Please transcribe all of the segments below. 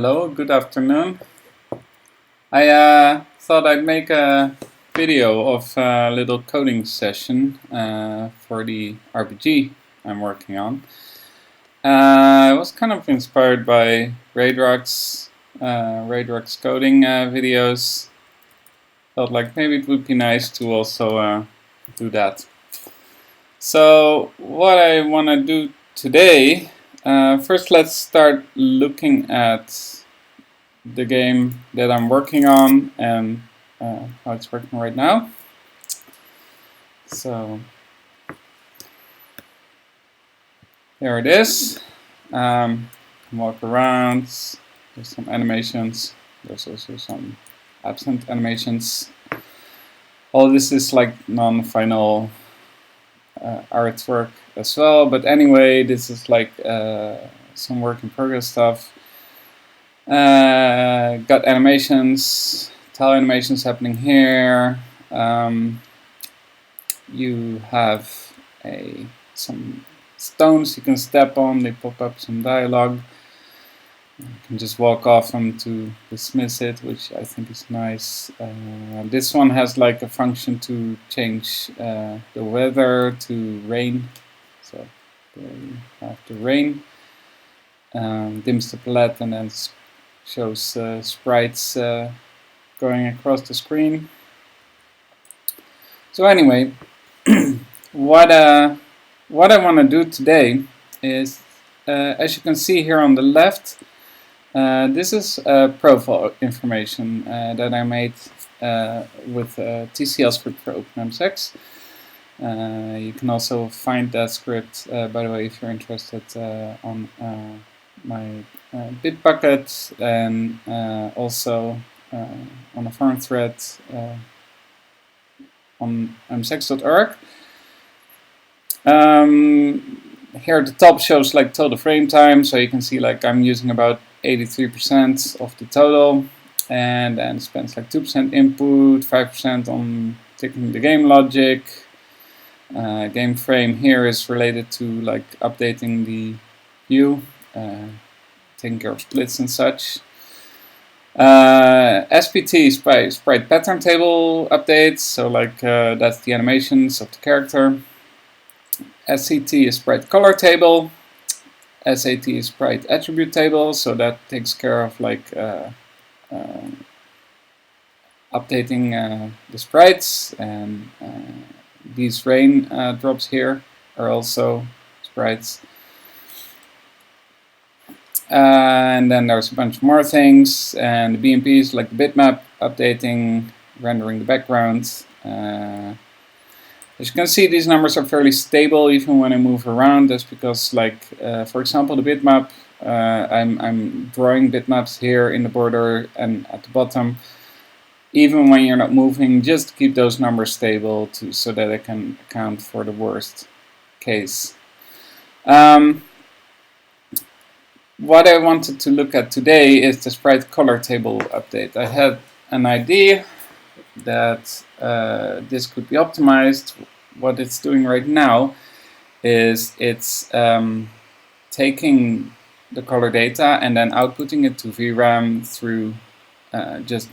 Hello, good afternoon. I thought I'd make a video of a little coding session for the RPG I'm working on. I was kind of inspired by Reidrac's coding videos. Felt like maybe it would be nice to also do that. So what I want to do today, first let's start looking at the game that I'm working on and how it's working right now. So here it is. Walk around. There's some animations. There's also some absent animations. All this is like non-final artwork as well. But anyway, this is like some work in progress stuff. Got animations, tile animations happening here. You have some stones you can step on, they pop up some dialogue. You can just walk off them to dismiss it, which I think is nice. This one has like a function to change the weather to rain. So there you have the rain. Dims the palette and then shows sprites going across the screen. So anyway, what I want to do today is, as you can see here on the left, this is profile information that I made with TCL script for OpenMSX. You can also find that script, by the way, if you're interested, on my Bitbucket and also on a forum thread on msx.org. Here at the top shows like total frame time, so you can see like I'm using about 83% of the total, and then spends like 2% input, 5% on ticking the game logic. Game frame here is related to like updating the view, taking care of splits and such. SPT, sprite pattern table updates, so like that's the animations of the character. SCT is sprite color table. SAT is sprite attribute table, so that takes care of like updating the sprites, and these rain drops here are also sprites. And then there's a bunch more things, and the BMPs like the bitmap, updating, rendering the background. As you can see, these numbers are fairly stable even when I move around. That's because, like, for example, the bitmap, I'm drawing bitmaps here in the border and at the bottom. Even when you're not moving, just keep those numbers stable so that I can account for the worst case. What I wanted to look at today is the sprite color table update. I had an idea that this could be optimized. What it's doing right now is it's taking the color data and then outputting it to VRAM through just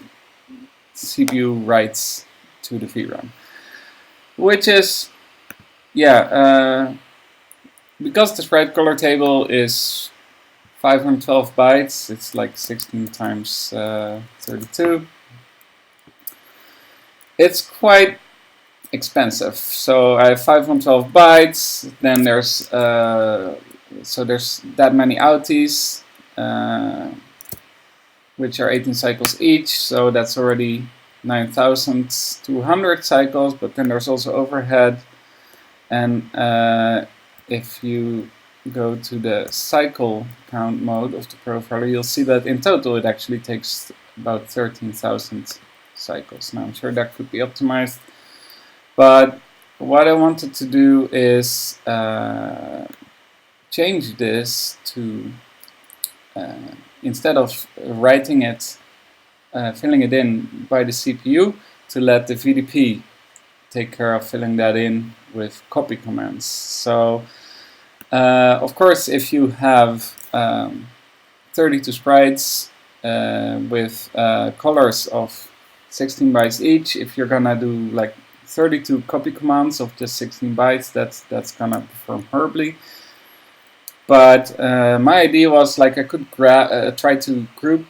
CPU writes to the VRAM, which is, yeah, because the sprite color table is 512 bytes, it's like 16 times 32. It's quite expensive. So I have 512 bytes, then there's there's that many outies, which are 18 cycles each, so that's already 9,200 cycles, but then there's also overhead, and if you go to the cycle count mode of the profiler, you'll see that in total it actually takes about 13,000 cycles. Now I'm sure that could be optimized, but what I wanted to do is change this to, instead of writing it, filling it in by the CPU, to let the VDP take care of filling that in with copy commands. So of course, if you have 32 sprites, with colors of 16 bytes each. If you're gonna do like 32 copy commands of just 16 bytes, that's gonna perform horribly. But my idea was like I could try to group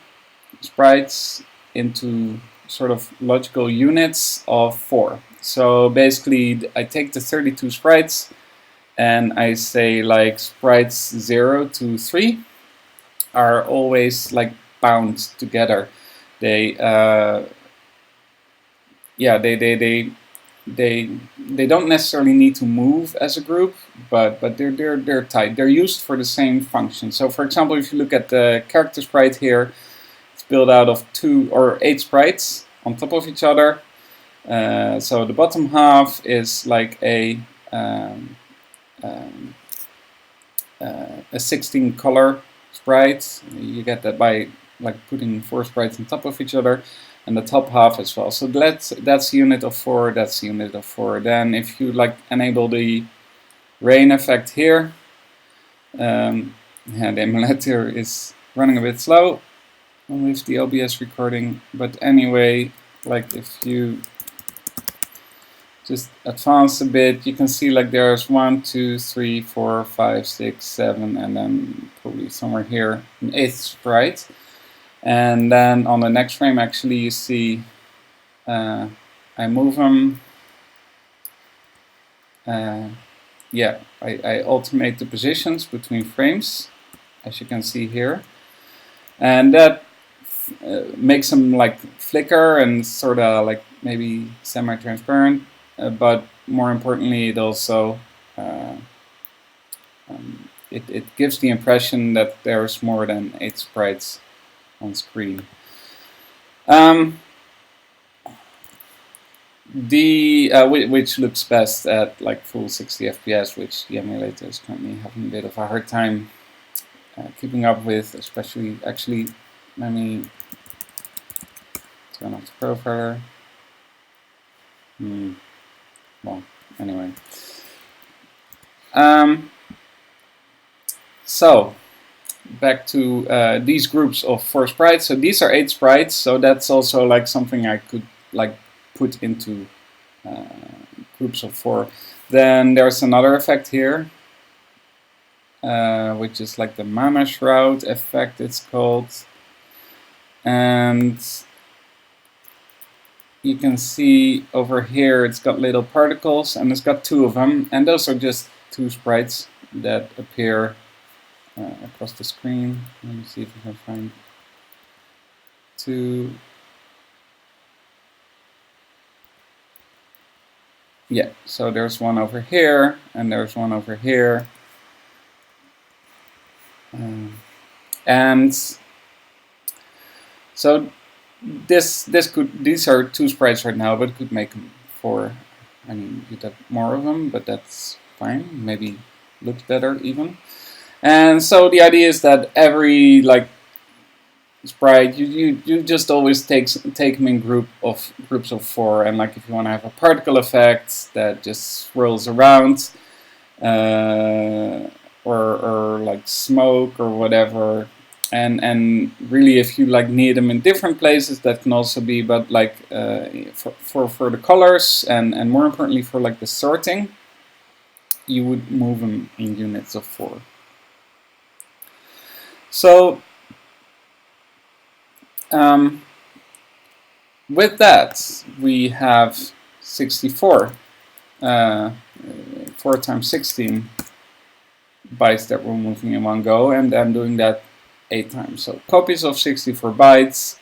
sprites into sort of logical units of 4. So basically I take the 32 sprites and I say like sprites 0 to 3 are always like bound together. They they don't necessarily need to move as a group, but they're tight. They're used for the same function. So for example, if you look at the character sprite here, it's built out of 2 or 8 sprites on top of each other. So the bottom half is like a 16 color sprite. You get that by like putting 4 sprites on top of each other, and the top half as well. So that's unit of 4. That's unit of 4. Then if you like enable the rain effect here, the emulator is running a bit slow with the OBS recording. But anyway, like if you just advance a bit, you can see like there's 1, 2, 3, 4, 5, 6, 7, and then probably somewhere here an 8th sprite. And then on the next frame, actually, you see I move them. Yeah, I alternate the positions between frames, as you can see here, and that makes them like flicker and sort of like maybe semi-transparent. But more importantly, it also it gives the impression that there's more than 8 sprites on screen. Which looks best at like full 60 FPS, which the emulator is currently having a bit of a hard time keeping up with, especially actually. Let me turn off the profiler. Well, anyway. So back to these groups of 4 sprites. So these are 8 sprites. So that's also like something I could like put into groups of 4. Then there's another effect here, which is like the Mama Shroud effect, it's called. And you can see over here it's got little particles, and it's got 2 of them, and those are just 2 sprites that appear across the screen. Let me see if I can find 2. Yeah, so there's one over here, and there's one over here. And so these are 2 sprites right now, but could make them 4. I mean, you'd have more of them, but that's fine. Maybe looks better even. And so the idea is that every like sprite, you just always take them in groups of 4, and like if you want to have a particle effect that just swirls around, or like smoke or whatever, and really if you like need them in different places, that can also be. But like for the colors and more importantly for like the sorting, you would move them in units of 4. So with that, we have 64, 4 times 16 bytes that we're moving in one go, and I'm doing that 8 times. So copies of 64 bytes,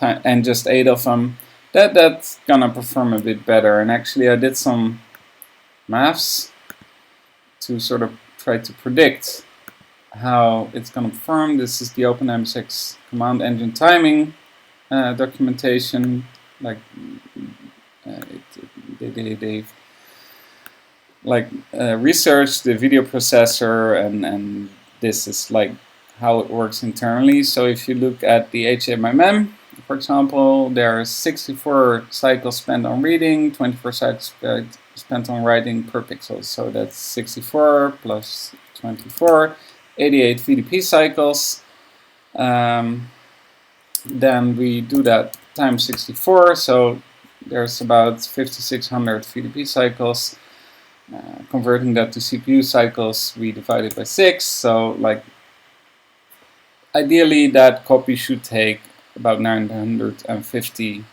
and just 8 of them. That's gonna perform a bit better. And actually, I did some maths to sort of try to predict how it's gonna perform. This is the OpenM6 command engine timing documentation. Like they've like researched the video processor, and this is like how it works internally. So if you look at the HMMM, for example, there are 64 cycles spent on reading, 24 cycles spent on writing per pixel. So that's 64 plus 24, 88 VDP cycles. then we do that times 64, so there's about 5600 VDP cycles. Converting that to CPU cycles, we divide it by 6, so like ideally that copy should take about 950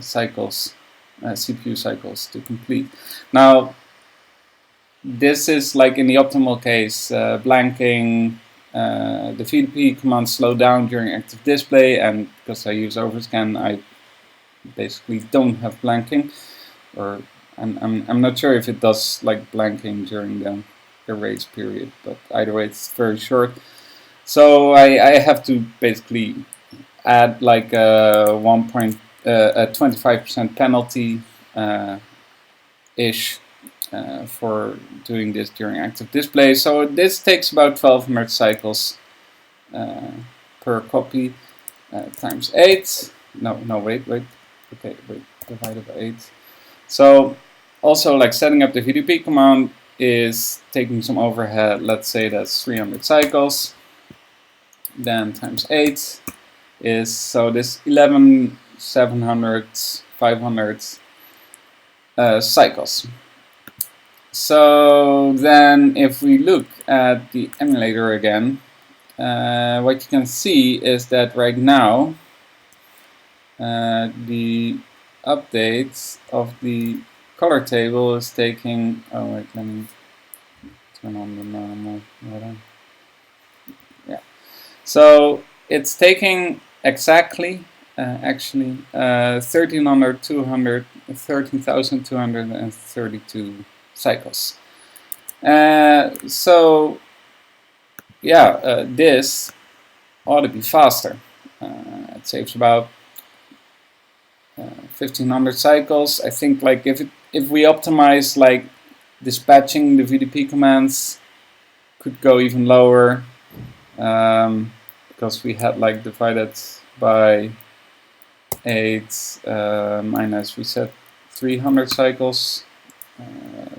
cycles, CPU cycles to complete. Now this is like in the optimal case, blanking, the VDP commands slow down during active display, and because I use overscan I basically don't have blanking, or I'm not sure if it does like blanking during the erase period, but either way it's very short. So I have to basically add like a 25% penalty ish for doing this during active display. So this takes about 1200 cycles per copy times 8. No, wait. Okay, wait, divided by 8. So also like setting up the VDP command is taking some overhead. Let's say that's 300 cycles. Then times 8 is, so this 11,700, 500 cycles. So then if we look at the emulator again, what you can see is that right now the updates of the color table is taking, oh wait, let me turn on the normal. Yeah, so it's taking exactly actually 13,232 cycles. So yeah, this ought to be faster. It saves about 1500 cycles. I think like if we optimize like dispatching the VDP commands, could go even lower, because we had like divided by 8 minus, we said 300 cycles.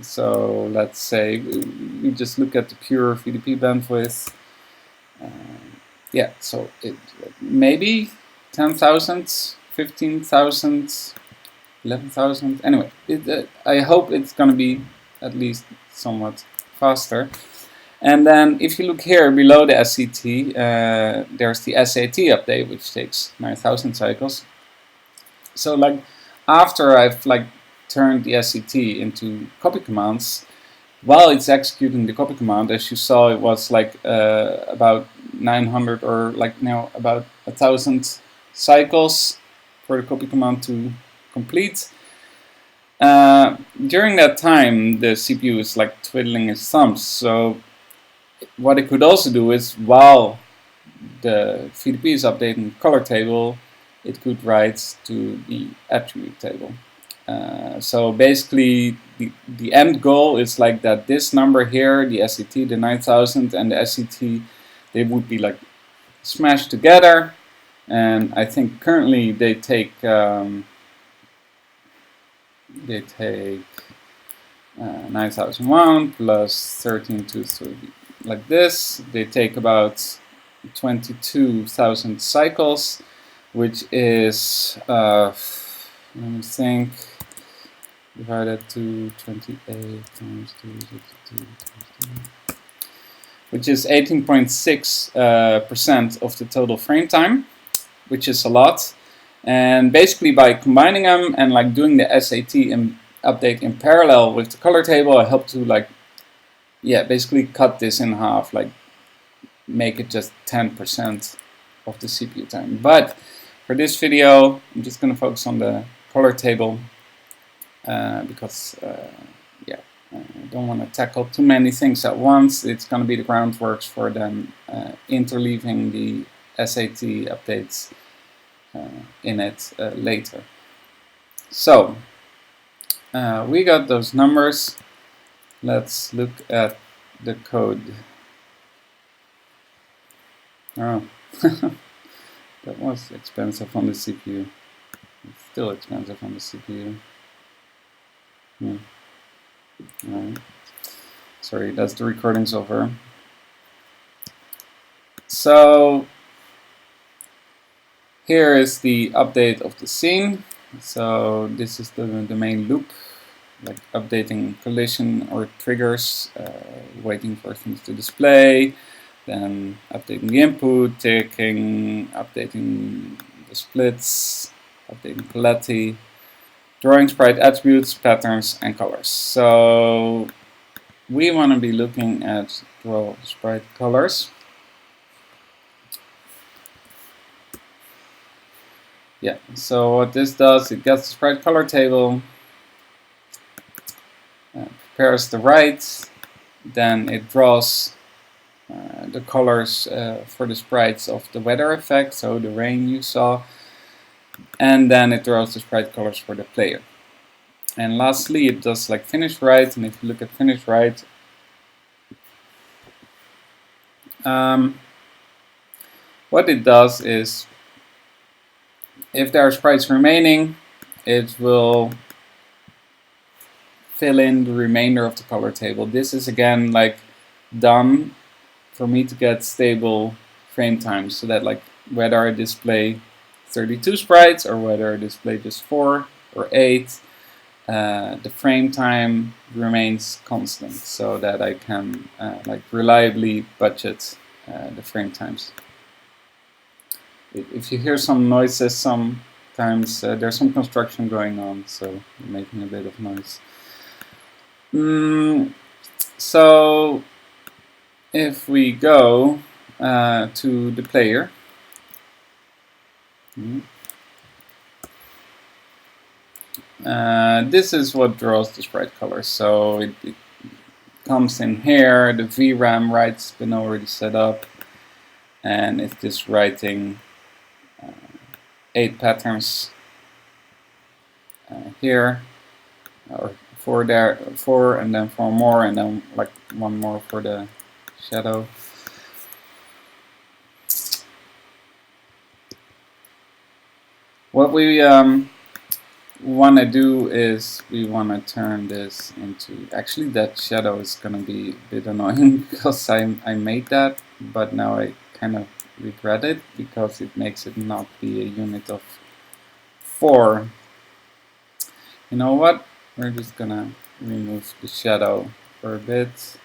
So let's say we just look at the pure VDP bandwidth. Yeah, so it maybe 10,000, 15,000, 11,000. Anyway, I hope it's going to be at least somewhat faster. And then if you look here below the SCT, there's the SAT update, which takes 9,000 cycles. So like after I've like turned the SCT into copy commands, while it's executing the copy command, as you saw, it was like about 900 or like now about 1,000 cycles for the copy command to complete. During that time, the CPU is like twiddling its thumbs. So what it could also do is, while the VDP is updating the color table, it could write to the attribute table. So basically, the end goal is like that this number here, the SCT, the 9,000, and the SCT, they would be like smashed together. And I think currently they take 9,001 plus 13,230, like this. They take about 22,000 cycles, which is let me think, divided to 28 times 262 times 2, which is 18.6% of the total frame time, which is a lot. And basically by combining them and like doing the SAT update in parallel with the color table, I hope to like, yeah, basically cut this in half, like make it just 10% of the CPU time. But for this video, I'm just going to focus on the color table because yeah, I don't want to tackle too many things at once. It's going to be the groundworks for then interleaving the SAT updates in it later. So we got those numbers. Let's look at the code. Oh, that was expensive on the CPU. It's still expensive on the CPU. Right. Sorry, that's the recording's over. So Here is the update of the scene. So this is the main loop, like updating collision or triggers, waiting for things to display, then updating the input, updating the splits, updating palette, drawing sprite attributes, patterns, and colors. So we want to be looking at draw sprite colors. Yeah, so what this does, it gets the sprite color table, prepares the write, then it draws the colors for the sprites of the weather effect, so the rain you saw, and then it draws the sprite colors for the player. And lastly, it does like finish write, and if you look at finish write, what it does is, if there are sprites remaining, it will fill in the remainder of the color table. This is again like done for me to get stable frame times, so that like whether I display 32 sprites or whether I display just 4 or 8, the frame time remains constant, so that I can like reliably budget the frame times. If you hear some noises, sometimes there's some construction going on, so making a bit of noise. So if we go to the player, this is what draws the sprite colors. So it comes in here, the VRAM write's been already set up, and it's just writing 8 patterns here, or 4 there, 4, and then 4 more, and then like 1 more for the shadow. What we want to do is we want to turn this into, actually that shadow is going to be a bit annoying because I made that, but now I kind of regret it because it makes it not be a unit of 4. You know what? We're just going to remove the shadow for a bit.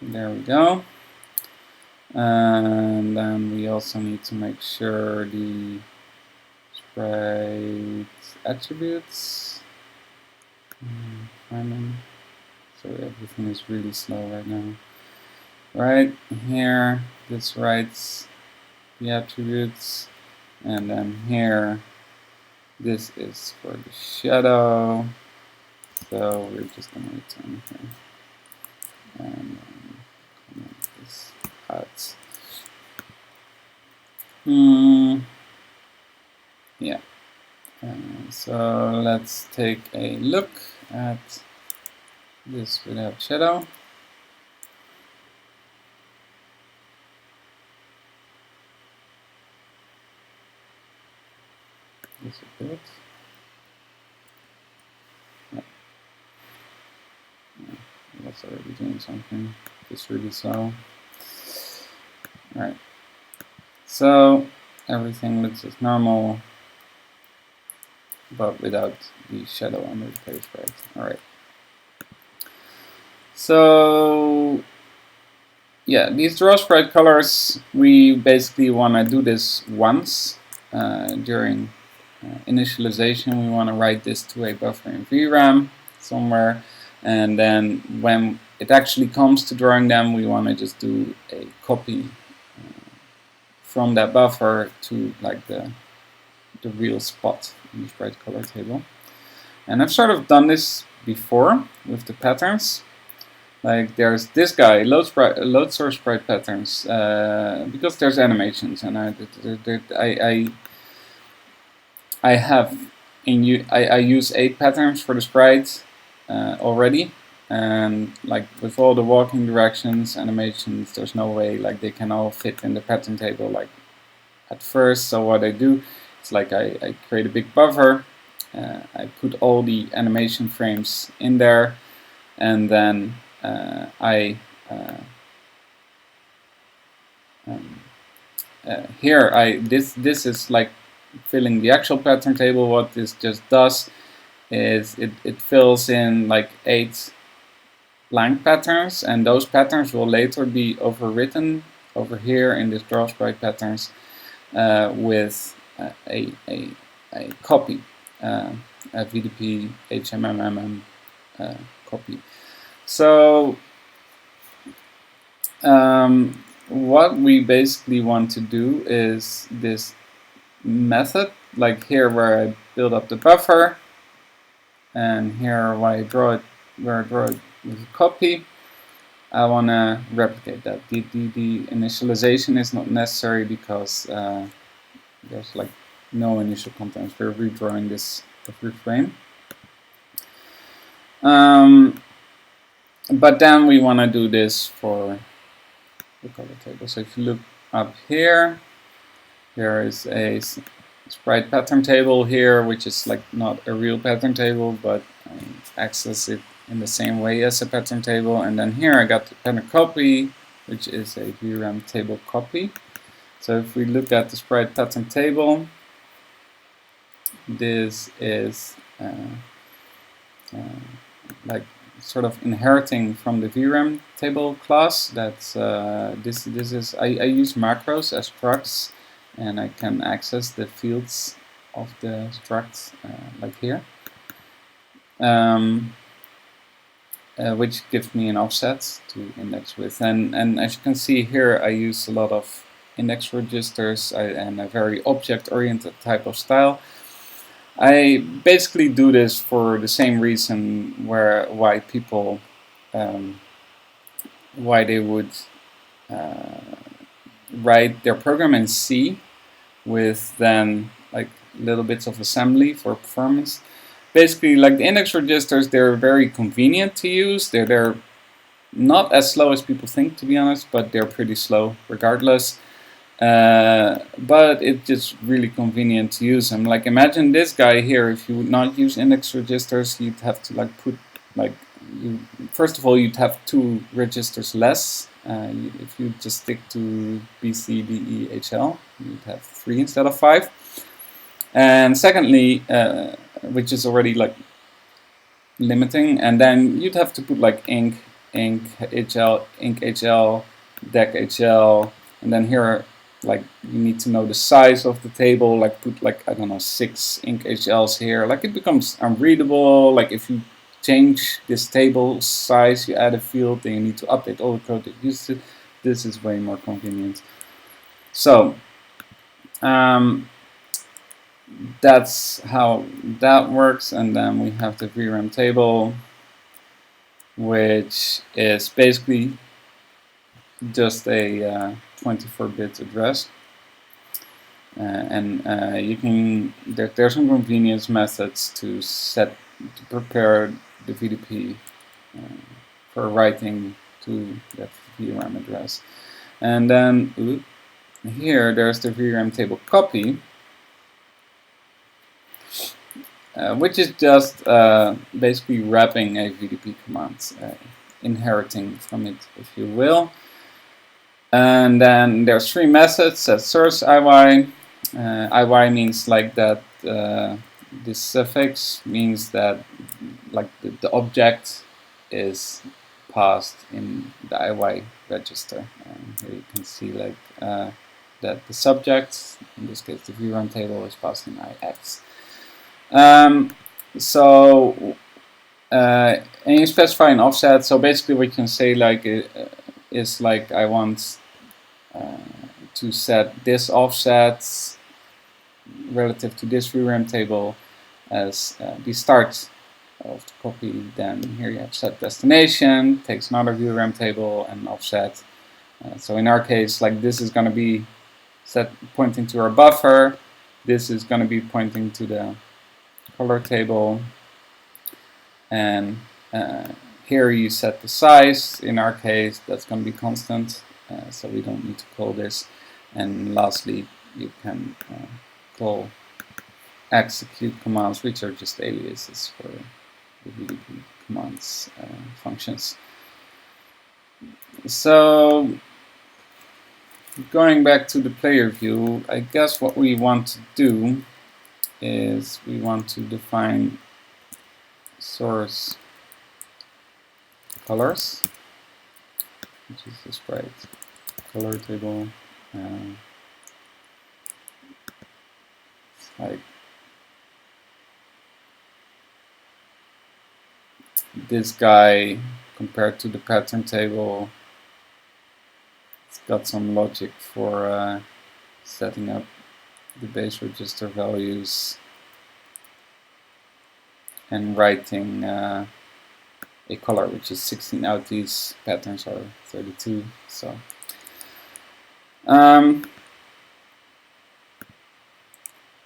There we go. And then we also need to make sure the sprite attributes. Sorry, everything is really slow right now. Right here, this writes the attributes, and then here, this is for the shadow. So we're just going to return here, and comment this out. Yeah. So let's take a look at this without shadow. This is good. Yeah. That's already doing something. Just really slow. Alright. So everything looks as normal, but without the shadow under the player sprite. Alright. So yeah, these draw sprite colors, we basically want to do this once during initialization. We want to write this to a buffer in VRAM somewhere, and then when it actually comes to drawing them, we want to just do a copy from that buffer to like the real spot in the sprite color table. And I've sort of done this before with the patterns. Like there's this guy, load source sprite patterns, because there's animations, and I use 8 patterns for the sprites already, and like with all the walking directions, animations, there's no way like they can all fit in the pattern table like at first. So what I do is like I create a big buffer, I put all the animation frames in there, and then here this is like filling the actual pattern table. What this just does is it fills in like 8 blank patterns, and those patterns will later be overwritten over here in this draw sprite patterns with a copy, a VDP HMMM copy. So what we basically want to do is this method, like here where I build up the buffer, and here where I draw it with a copy. I want to replicate that. The initialization is not necessary because there's like no initial contents. We're redrawing this every frame. But then we want to do this for the color table. So if you look up here, there is a sprite pattern table here, which is like not a real pattern table, but I access it in the same way as a pattern table. And then here I got the pattern copy, which is a VRAM table copy. So if we look at the sprite pattern table, this is like sort of inheriting from the VRAM table class. That's this is I use macros as structs, and I can access the fields of the structs like here, which gives me an offset to index with. And as you can see here, I use a lot of index registers and a very object-oriented type of style. I basically do this for the same reason why people why they would write their program in C with then like little bits of assembly for performance. Basically, like the index registers, they're very convenient to use. They're not as slow as people think, to be honest, but they're pretty slow regardless. But it's just really convenient to use them. Like imagine this guy here. If you would not use index registers, you'd have to like put like first of all you'd have 2 registers less. If you just stick to B, C, D, E, H, L, you'd have 3 instead of 5. And secondly, which is already like limiting, and then you'd have to put like ink HL, ink HL, deck HL, and then here like you need to know the size of the table, like put like, I don't know, 6 ink HLs here. Like it becomes unreadable. Like if you change this table size, you add a field, then you need to update all the code that used it. This is way more convenient. So that's how that works. And then we have the VRAM table, which is basically just a 24-bit address, and you can there's some convenience methods to prepare the VDP for writing to that VRAM address. And then here there's the VRAM table copy, which is just basically wrapping a VDP command, inheriting from it, if you will. And then there's 3 methods at source IY. IY means like that this suffix means that like the object is passed in the IY register. And here you can see like that the subject, in this case the VRAM table, is passed in IX. And you specify an offset. So basically we can say like is like I want to set this offset relative to this VRAM table as the start of the copy. Then here you have set destination, takes another VRAM table and offset. So in our case, like this is going to be set pointing to our buffer. This is going to be pointing to the color table, and here you set the size. In our case, that's going to be constant, so we don't need to call this. And lastly, you can call execute commands, which are just aliases for the VDP commands functions. So going back to the player view, I guess what we want to do is we want to define source colors, which is the sprite color table. It's like this guy compared to the pattern table. It's got some logic for setting up the base register values and writing a color, which is 16 out. These patterns are 32. So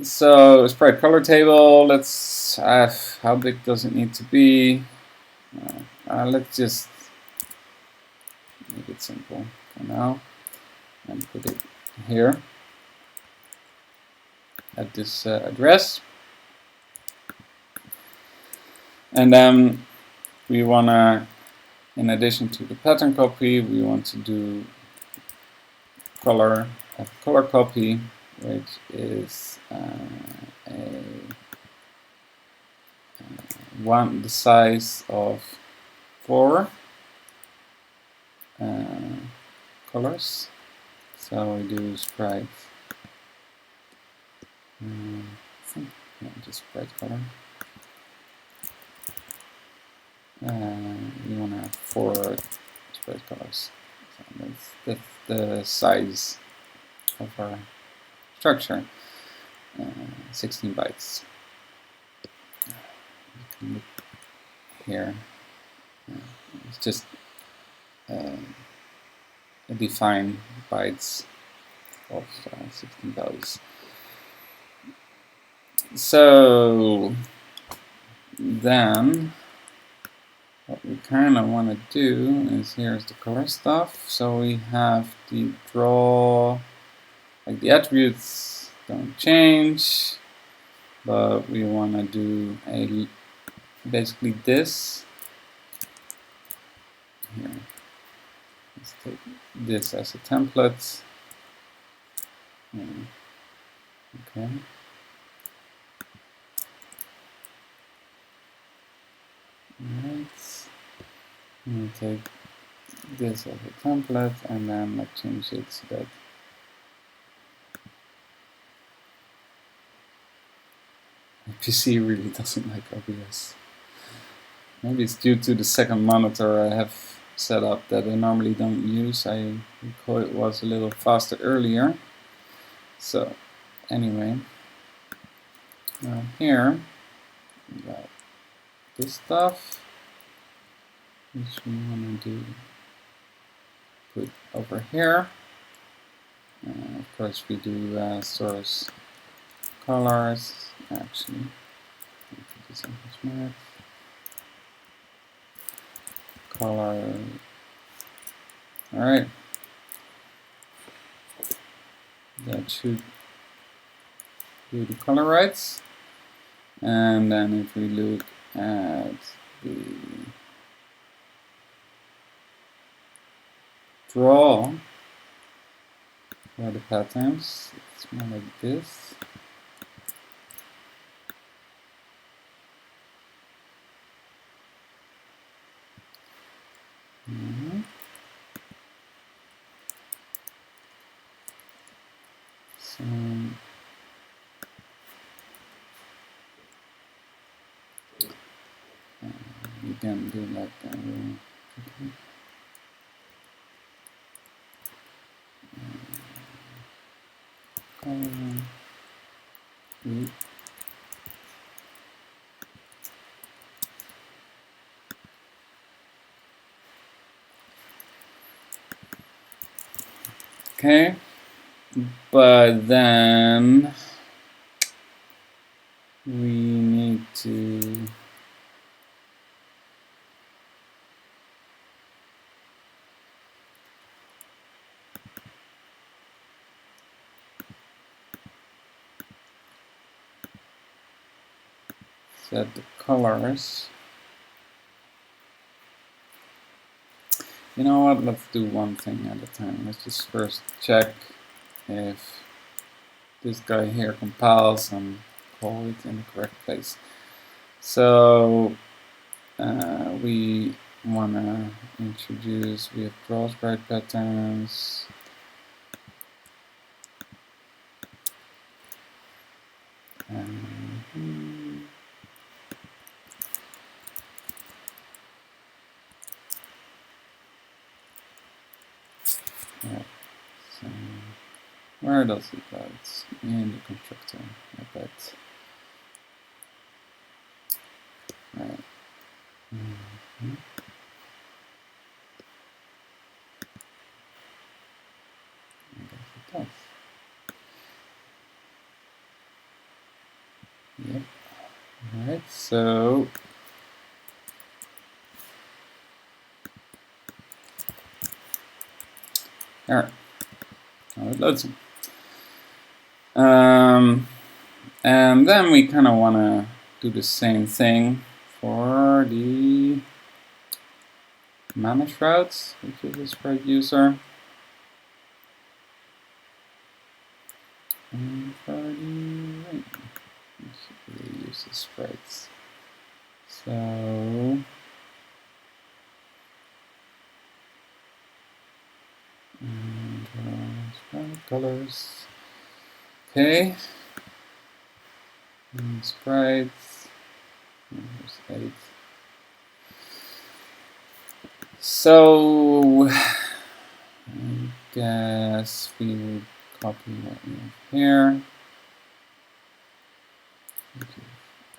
so sprite color table. Let's how big does it need to be? Let's just make it simple for now and put it here at this address. And then we want to, in addition to the pattern copy, we want to do color copy, which is the size of 4 colors. So we do sprite, just sprite color. We want to have 4 sprite colors. So that's the size of our structure. 16 bytes. You can look here. It's just define bytes of 16 values. So then what we kind of want to do is, here's the color stuff. So we have the draw, like the attributes don't change, but we want to do basically this. Here, let's take this as a template. Okay. Alright. We'll take this as a template and then let's change it so that the PC really doesn't like OBS. Maybe it's due to the second monitor I have set up that I normally don't use. I recall it was a little faster earlier. So anyway, here we got this stuff, which we want to do put over here. Of course, we do source colors. Actually, put this in Sprite color. All right, that should do the color rights. And then if we look at the draw for the patterns, it's more like this. So you can do like that. Okay, but then we need to set the colors. You know what? Let's do one thing at a time. Let's just first check if this guy here compiles and call it in the correct place. So we want to introduce, we have draw sprite patterns. Right, so where does it go? It's in the constructor, I bet. Right. I guess it does. Yep. Alright, so alright. Now it loads them. And then we kind of want to do the same thing for the manage routes, which is a sprite user. And for the ring, which really uses sprites. So Sprite Colors. Okay. And sprites. There's 8. So I guess we would copy what we have here.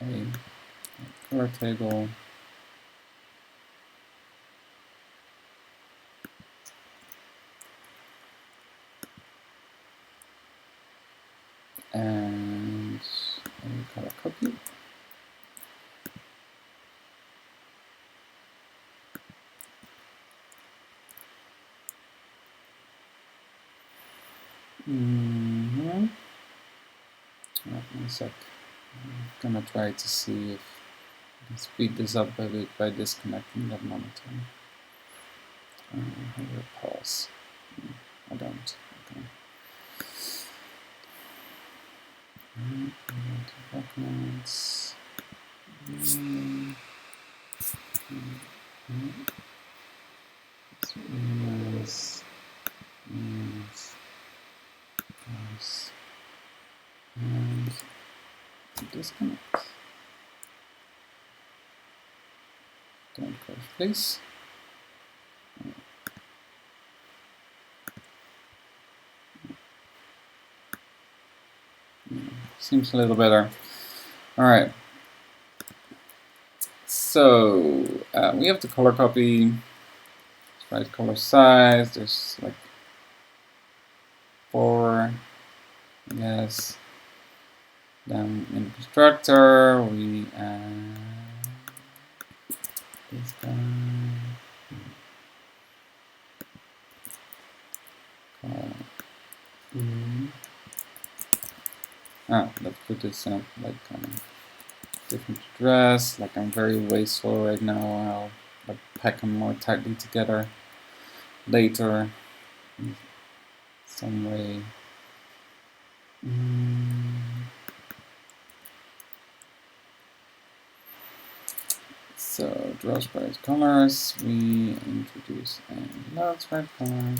A color table. And a color copy. Wait a sec. I'm gonna try to see if I can speed this up a bit by disconnecting that monitor. How do I pause? I don't. Okay. Documents. And disconnect. Don't crash, please. Seems a little better. All right. So we have the color copy, sprite color size. There's like 4, I guess. Then in the constructor, we add this guy. Let's put this in like different address. Like I'm very wasteful right now. I'll like pack them more tightly together later in some way. So draw sprite colors. We introduce a load sprite color,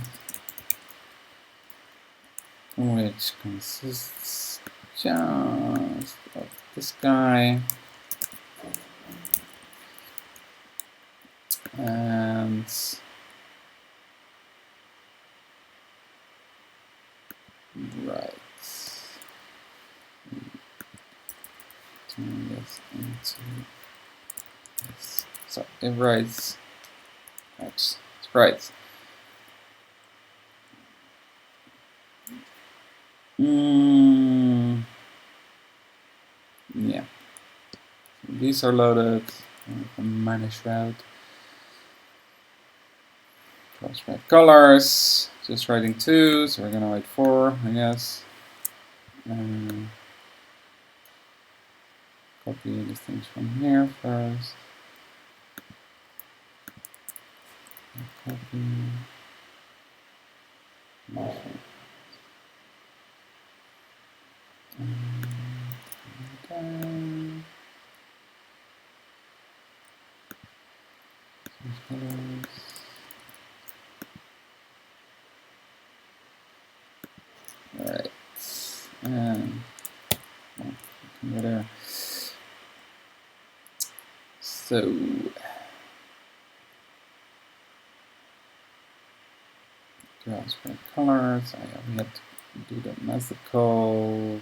which consists just of this guy and right. Turn this into this. So it writes sprites. Yeah. So these are loaded. The manage route. Sprite colors. Just writing 2, so we're gonna write 4, I guess. Copy the things from here first. Copy. Alright, and there. So draw Sprite Colors. We have to do the method call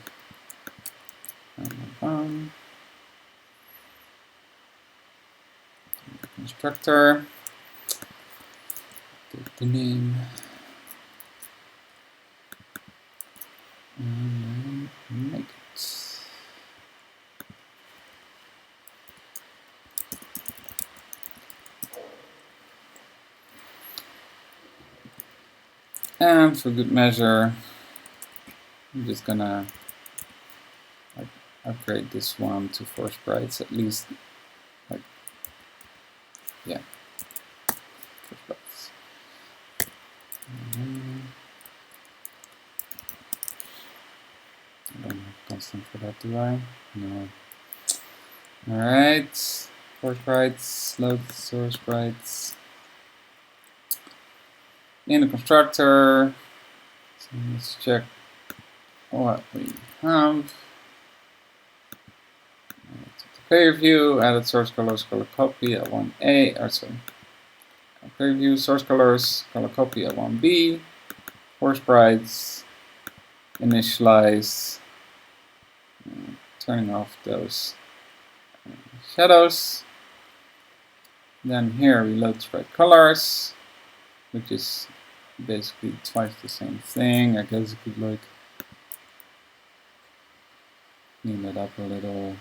and constructor. Take the name and make it. And for good measure, I'm just gonna upgrade this one to 4 sprites at least. Like, yeah, 4 sprites. I don't have constant for that, do I? No. Alright, 4 sprites, load source sprites. In the constructor, so let's check what we have. Player view, added source colors, color copy at 1A, or sorry. Player view, source colors, color copy at 1B, 4 sprites, initialize, turning off those shadows. Then here we load Sprite Colors, which is basically twice the same thing. I guess you could like clean that up a little.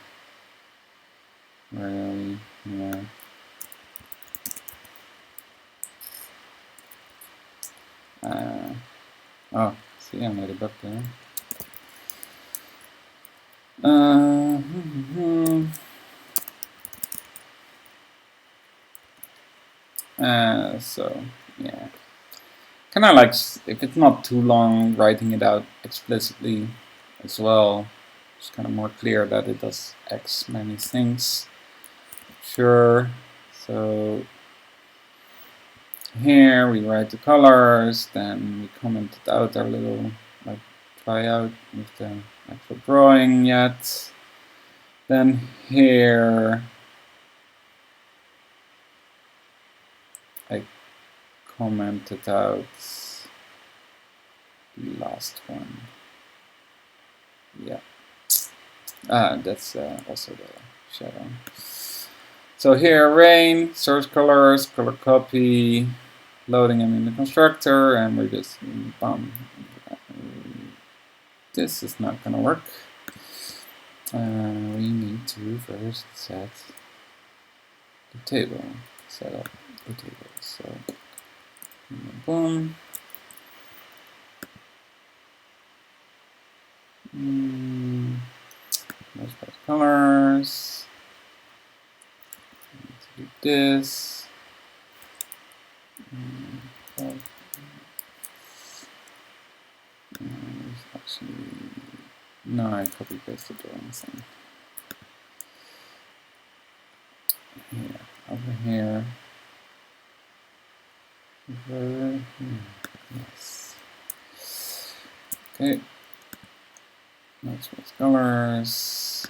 Where are we? Yeah. Oh, see, I made a bug there. So, yeah. Kind of like, if it's not too long, writing it out explicitly as well. It's kind of more clear that it does X many things. Sure. So here we write the colors, then we commented out our little like tryout with the actual drawing yet. Then here I commented out the last one. Yeah. That's also the shadow. So here, rain, source colors, color copy, loading them in the constructor, and we're just this is not gonna work. We need to first set the table. Set up the table. So boom. Let's put colors. Let's do this. Actually, no, I copy pasted the wrong thing. Here, over here. Over here. Yes. Okay. Let's put colors.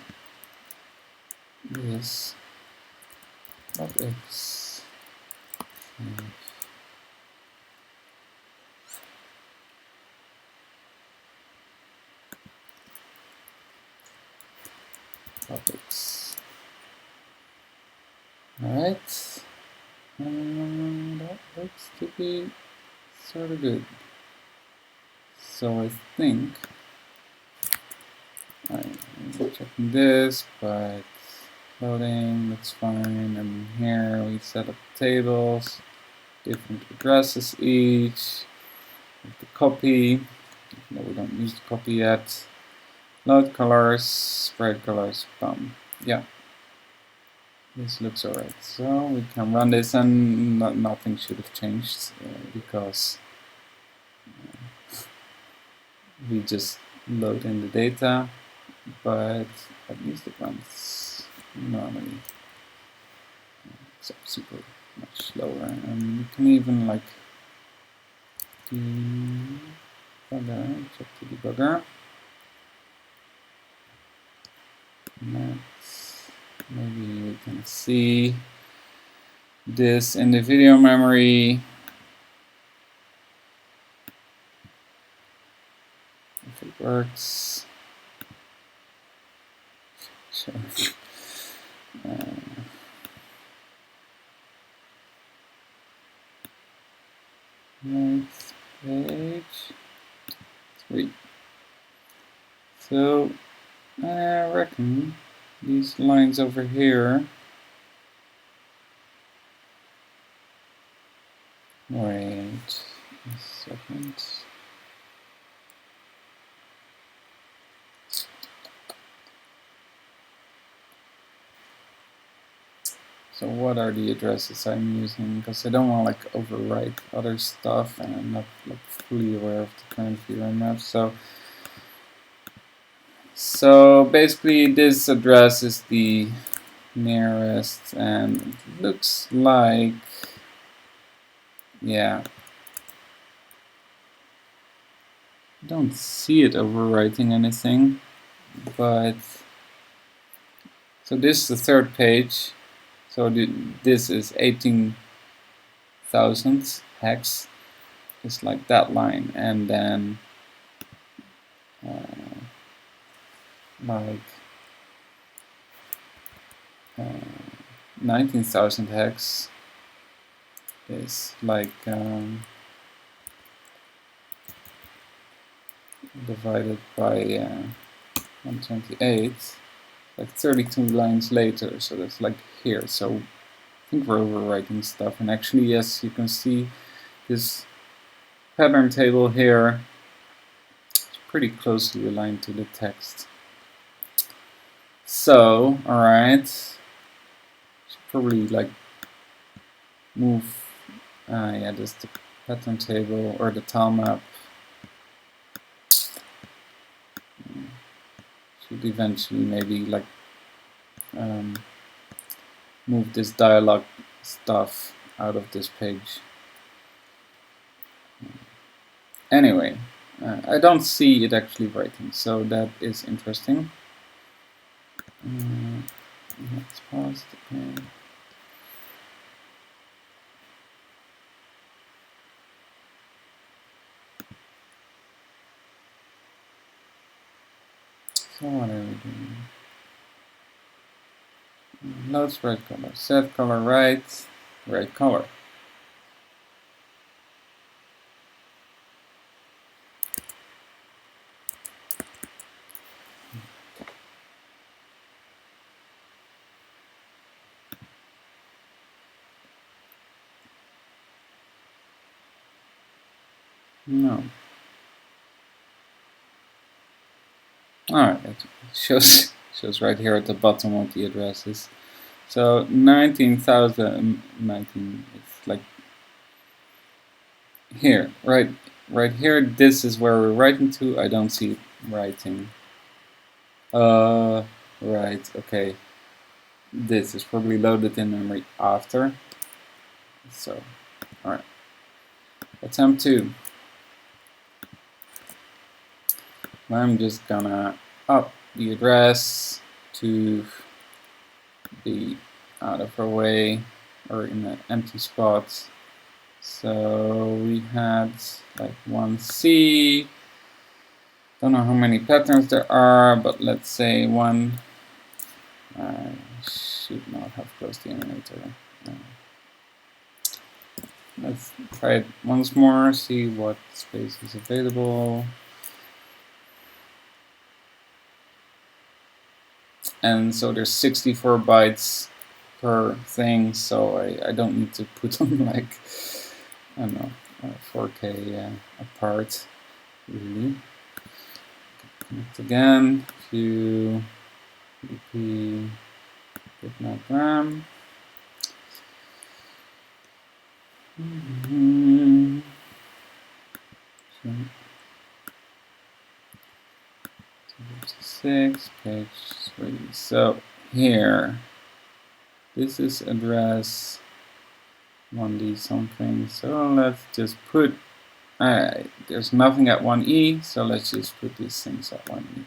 This. X. Topics. Alright. That looks to be sort of good. So I think I'm checking this, but loading, that's fine. And here we set up tables, different addresses each. With the copy, no, we don't use the copy yet. Load colors, sprite colors, boom. Yeah. This looks alright. So we can run this, and nothing should have changed because we just load in the data, but at least it runs normally. So super much slower, and you can even like debugger, check the debugger. Next, maybe we can see this in the video memory. If it works. Sure. Next page 3. So I reckon these lines over here. Wait a second. So what are the addresses I'm using? Because I don't want to like overwrite other stuff, and I'm not like fully aware of the current VRAM map. So basically this address is the nearest, and it looks like, yeah, I don't see it overwriting anything, but so this is the third page. So this is 18,000 hex. It's like that line, and then like 19,000 hex is like divided by 128, like 32 lines later. So that's like here. So I think we're overwriting stuff, and actually, yes, you can see this pattern table here is pretty closely aligned to the text. So, alright, should probably like move, yeah, just the pattern table or the tile map. Should eventually maybe like move this dialog stuff out of this page. Anyway, I don't see it actually writing, so that is interesting. Let's pause. Okay. So what are we doing? Load sprite color. Set color right color. No. Alright, it shows right here at the bottom what the address is. So 19,019, it's like here, right here. This is where we're writing to. I don't see it writing. Right, okay. This is probably loaded in memory after. So, alright. Attempt 2. I'm just gonna up the address to be out of our way or in an empty spot. So we had like 1C. Don't know how many patterns there are, but let's say 1. I should not have closed the animator. Let's try it once more, see what space is available. And so there's 64 bytes per thing, so I don't need to put them like, I don't know, 4K apart, really. Connect again to EP If not RAM. So, 6, page 3. So here, this is address 1D something. So let's just put, alright, there's nothing at 1E, so let's just put these things at 1E.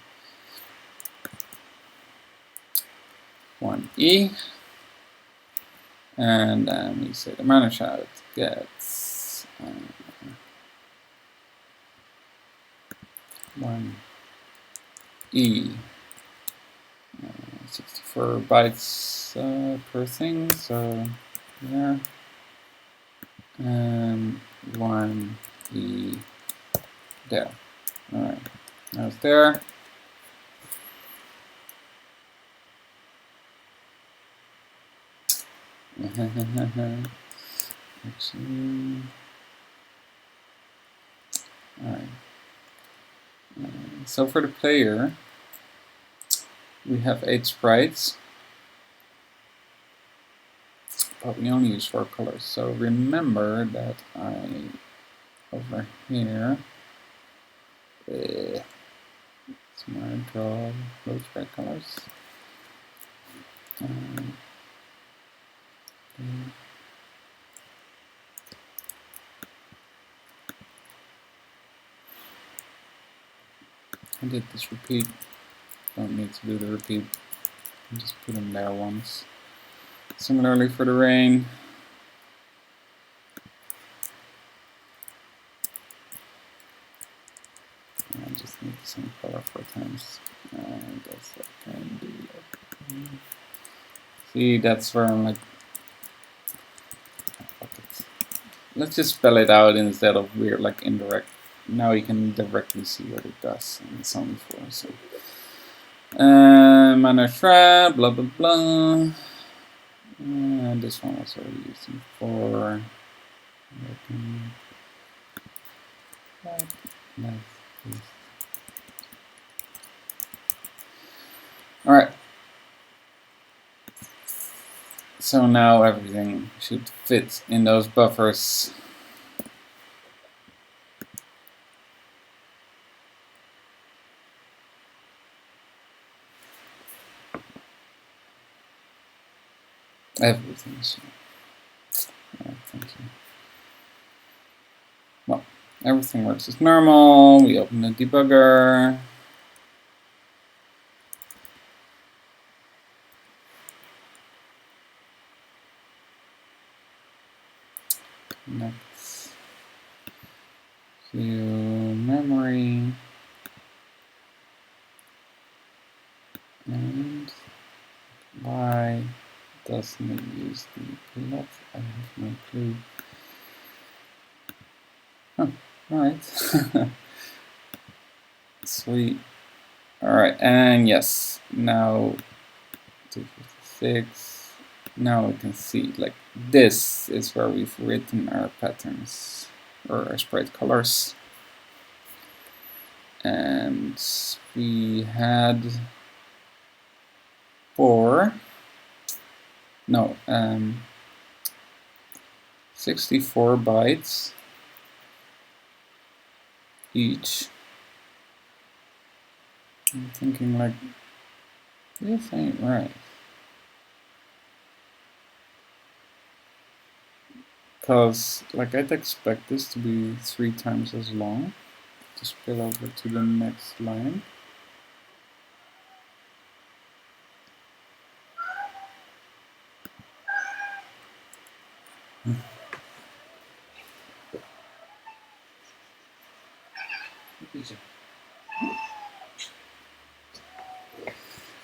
1E. And then we say the manager gets 1E. 64 bytes per thing, so yeah. And 1E there. Alright, now it's there. Actually, alright. So for the player, we have 8 sprites, but we only use 4 colors. So remember that over here, smart draw those Sprite Colors. I did this repeat. Don't need to do the repeat. I just put them there once. Similarly for the rain. I just need the same color 4 times. I guess I can do that. See, that's where I'm like, let's just spell it out instead of weird, like indirect. Now you can directly see what it does, and it's only 4. So, minor thread, blah blah blah. And this one was already used before. All right. So now everything should fit in those buffers. Everything. Thank you. Well, everything works as normal. We open the debugger. Next to memory. And why doesn't it use the pull-up? I have no clue. Oh, alright. Sweet. Alright, and yes, now 256. Now we can see, like, this is where we've written our patterns, or our sprite colors. And we had 64 bytes each. I'm thinking, like, this ain't right. Because, like, I'd expect this to be 3 times as long to spill over to the next line.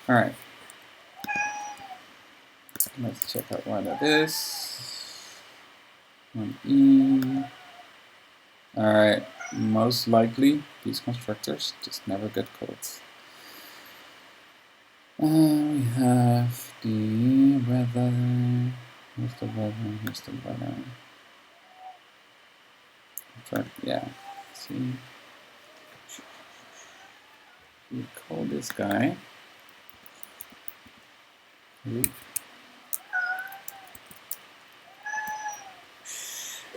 Alright. Let's check out why that is. 1E. Alright, most likely these constructors just never get called. We have the weather. Here's the weather, here's the weather. Yeah, see. We call this guy.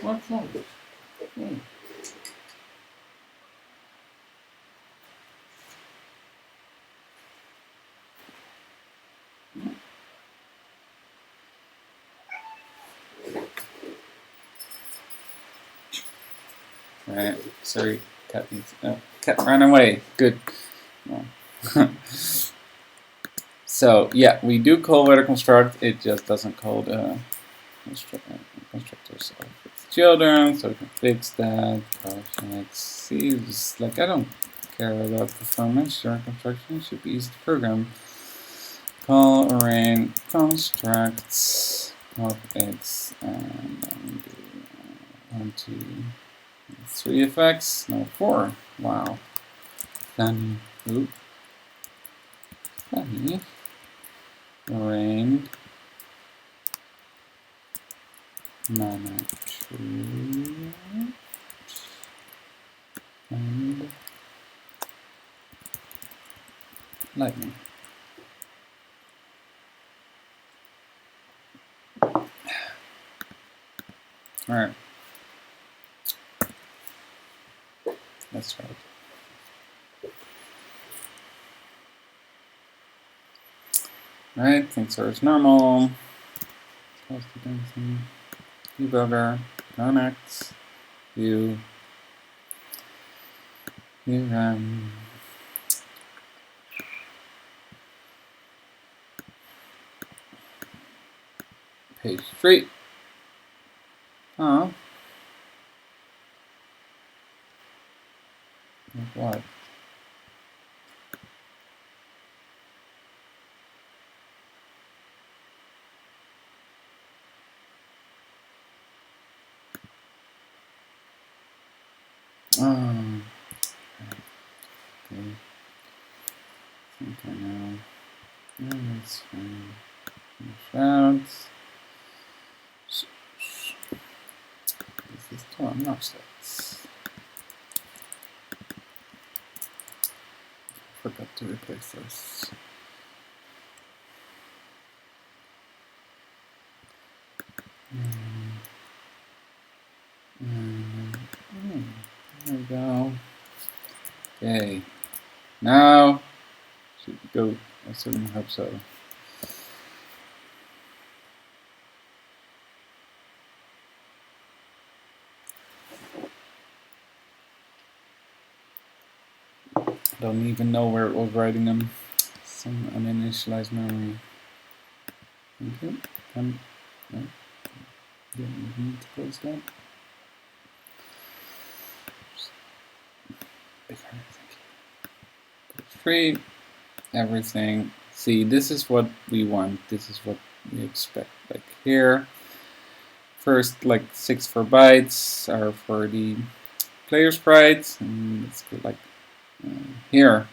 What's that? Right, sorry, cat needs. Cat ran away. Good. No. So yeah, we do call weather construct. It just doesn't call the constructors of its children. So we can fix that. Project C is like I don't care about performance during construction. It should be easy to program. Call array constructs of x and then do 1, 2, 3 effects. No, 4. Wow. Funny. Oop. Funny. Rain. Mana true. And lightning. Alright. Let's try it. Alright, things are as normal. Debugger, connect, view, page 3. Oh. What? Oh. Okay. Okay, now. Yeah, that's fine. Shouts. This is too obnoxious. Forgot to replace this. There we go. Okay. Now should go. I certainly hope so. Don't even know where it was writing them. Some uninitialized memory. Okay. No. Didn't need to close that. Free everything. See, this is what we want. This is what we expect. Like here, first like 6 for bytes are for the player sprites, and let's go like here.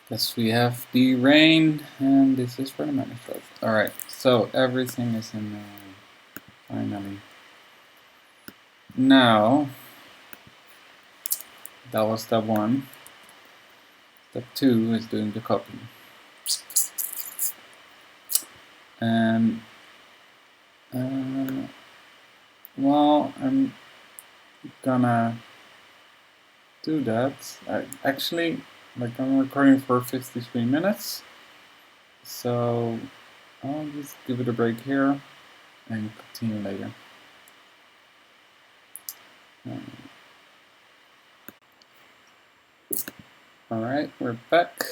Guess we have the rain, and this is for the manifold. All right, so everything is in there finally. Now, that was step 1. Step 2 is doing the copy. And well, I'm gonna do that. Actually, like I'm recording for 53 minutes, so I'll just give it a break here and continue later. Alright, we're back.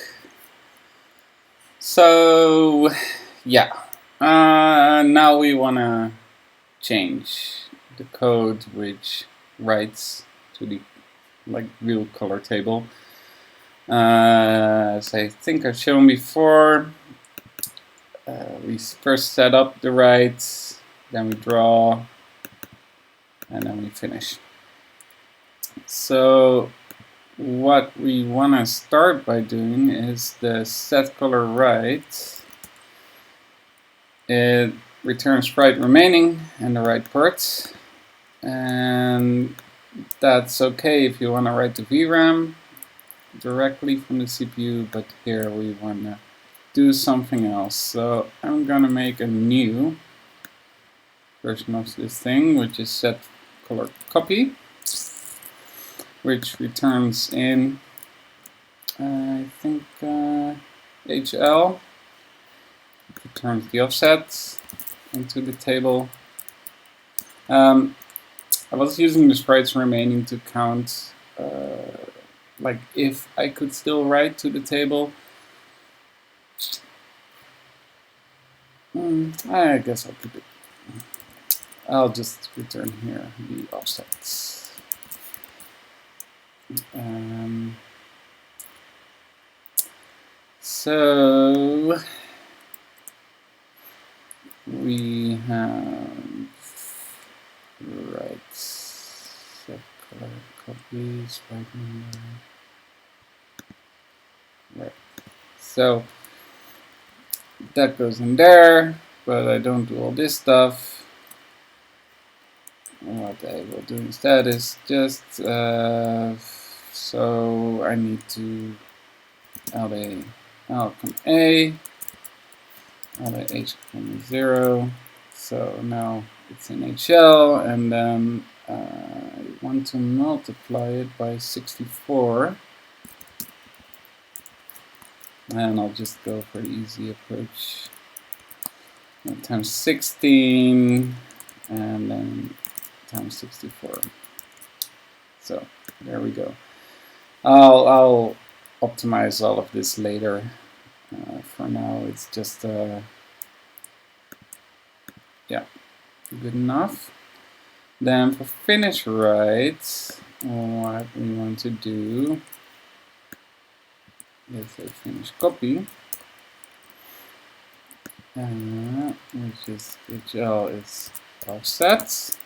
So, yeah, now we want to change the code which writes to the real color table. As I think I've shown before, we first set up the writes, then we draw, and then we finish. So what we want to start by doing is the set color write. It returns sprite remaining and the right parts, and that's okay if you want to write to VRAM directly from the CPU, but here we want to do something else. So I'm gonna make a new version of this thing, which is set color copy, which returns in, I think, HL. It returns the offset into the table. I was using the sprites remaining to count, like if I could still write to the table. I guess I'll keep it. I'll just return here the offsets. So we have right set color copy sprite number. Right. So that goes in there, but I don't do all this stuff. What I will do instead is just so I need to LA outcome A, LA H 0. So now it's in HL, and then I want to multiply it by 64. And I'll just go for the easy approach. Times 16, and then times 64. So there we go. I'll optimize all of this later. For now, it's just yeah, good enough. Then for finish right, what we want to do is a finish copy, which is HL is offset.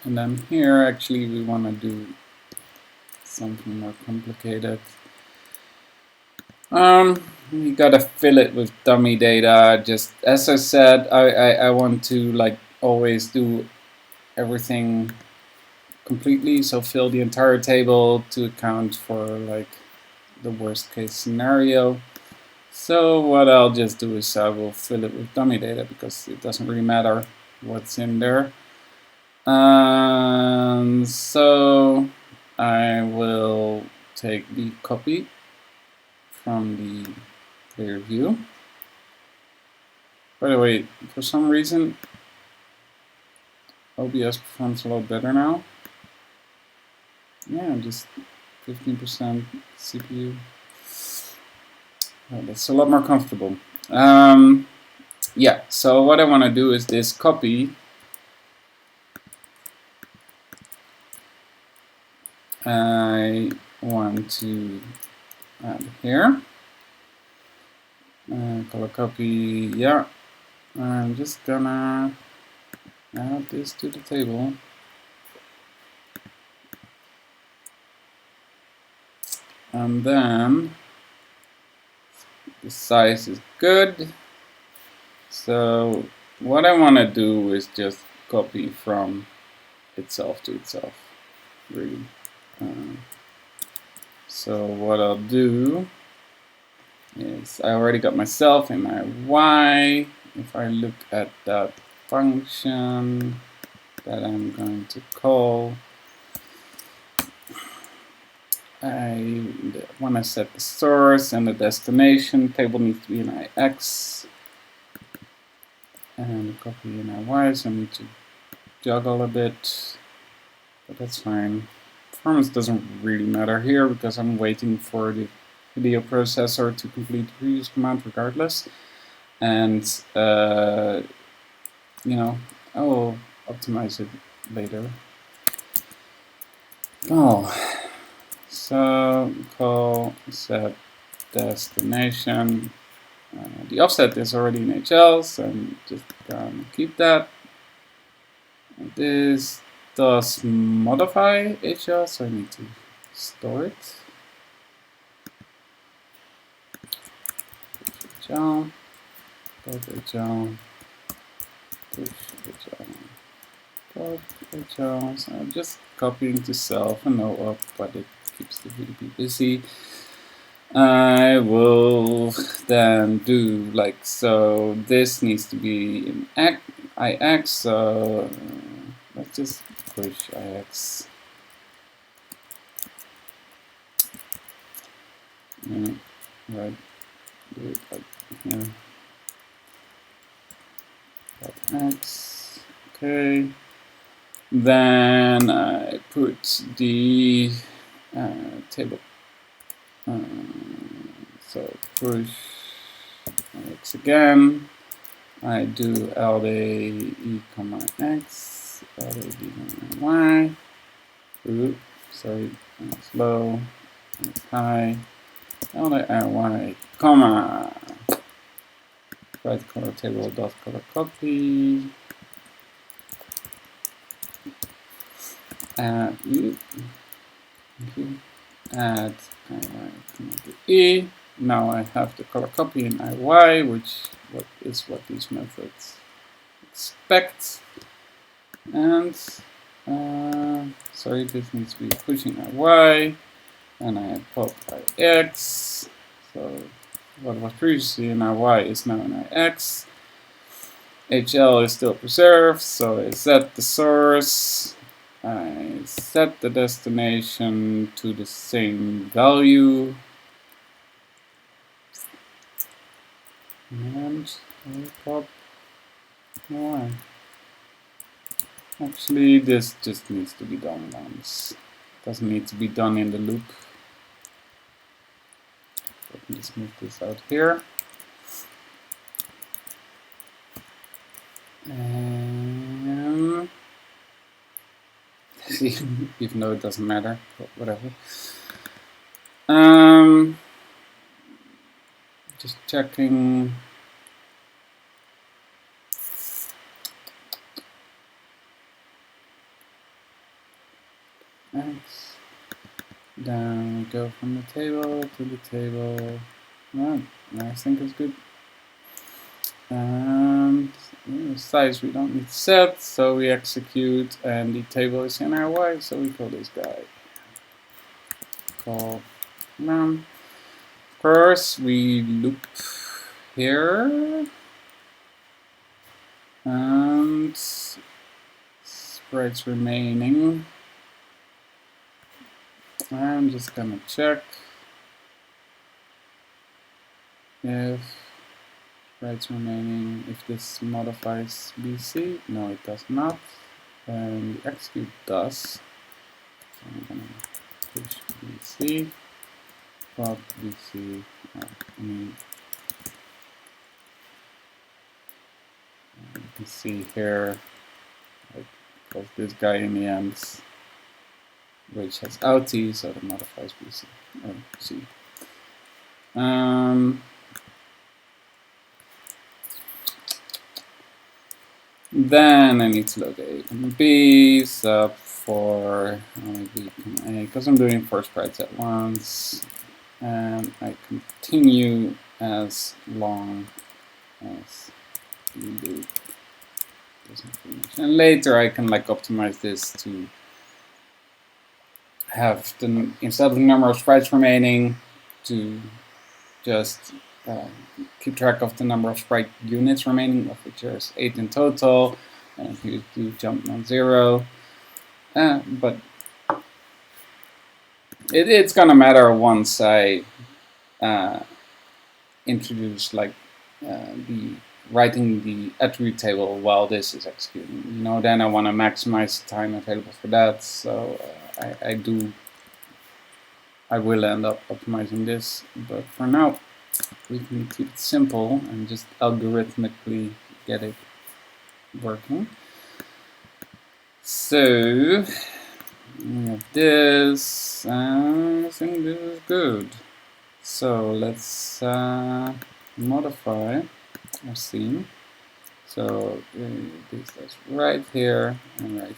And then here, actually, we want to do something more complicated. We gotta fill it with dummy data. Just as I said, I want to like always do everything completely, so fill the entire table to account for like the worst case scenario. So what I'll just do is I will fill it with dummy data because it doesn't really matter what's in there. So I will take the copy from the player view. By the way, for some reason OBS performs a lot better now. Yeah, just 15% CPU. Oh, that's a lot more comfortable. Yeah, so what I want to do is this copy. I want to add here. Color copy, yeah. I'm just gonna add this to the table. And then the size is good. So what I want to do is just copy from itself to itself, really. So what I'll do is I already got myself in my Y. If I look at that function that I'm going to call, when I set the source and the destination, table needs to be in IX and copy in IY, so I need to juggle a bit, but that's fine. Performance doesn't really matter here because I'm waiting for the video processor to complete the previous command regardless. And, you know, I will optimize it later. Oh, so call set destination. The offset is already in HL, so I'm just gonna keep that. This does modify HL, so I need to store it. HL, dot HL, push HL, dot HL. So I'm just copying to self and no up, but it keeps the VDB busy. I will then do like so. This needs to be in IX, so let's just push IX. Right, do it like here. X. Okay. Then I put the table. So push X again. I do LD E comma X, LD D comma Y. Oops, sorry, it's low, it's high. LD Y comma. Sprite color table dot color copy. Add add E. Now I have the color copy in IY, which is what these methods expect. And sorry, this needs to be pushing IY, and I pop IX. So what was previously in IY is now in IX. HL is still preserved, so I set the source. I set the destination to the same value. And I pop Y. Actually, this just needs to be done once. Doesn't need to be done in the loop. Let me just move this out here. Even though it doesn't matter, but whatever. Just checking. X. Then we go from the table to the table. Right, I think it's good. And size we don't need to set, so we execute, and the table is in our Y, so we call this guy. Call num. Of course, we loop here. And sprites remaining. I'm just gonna check if sprites remaining, if this modifies BC. No, it does not. And the execute does. So I'm gonna push BC, pop BC. You can see here, like this guy in the end, which has LT, so it modifies BC or C. Then I need to load A and B sub for B, A, because I'm doing 4 sprites at once, and I continue as long as you do. And later I can like optimize this to have the, instead of the number of sprites remaining, to just keep track of the number of sprite units remaining, of which there's 8 in total, and if you do jump non-zero. But it's gonna matter once I introduce like the writing the attribute table while this is executing. You know, then I want to maximize the time available for that. So I will end up optimizing this, but for now we can keep it simple and just algorithmically get it working. So we have this, I think this is good. So let's modify our scene. So this is right here, and we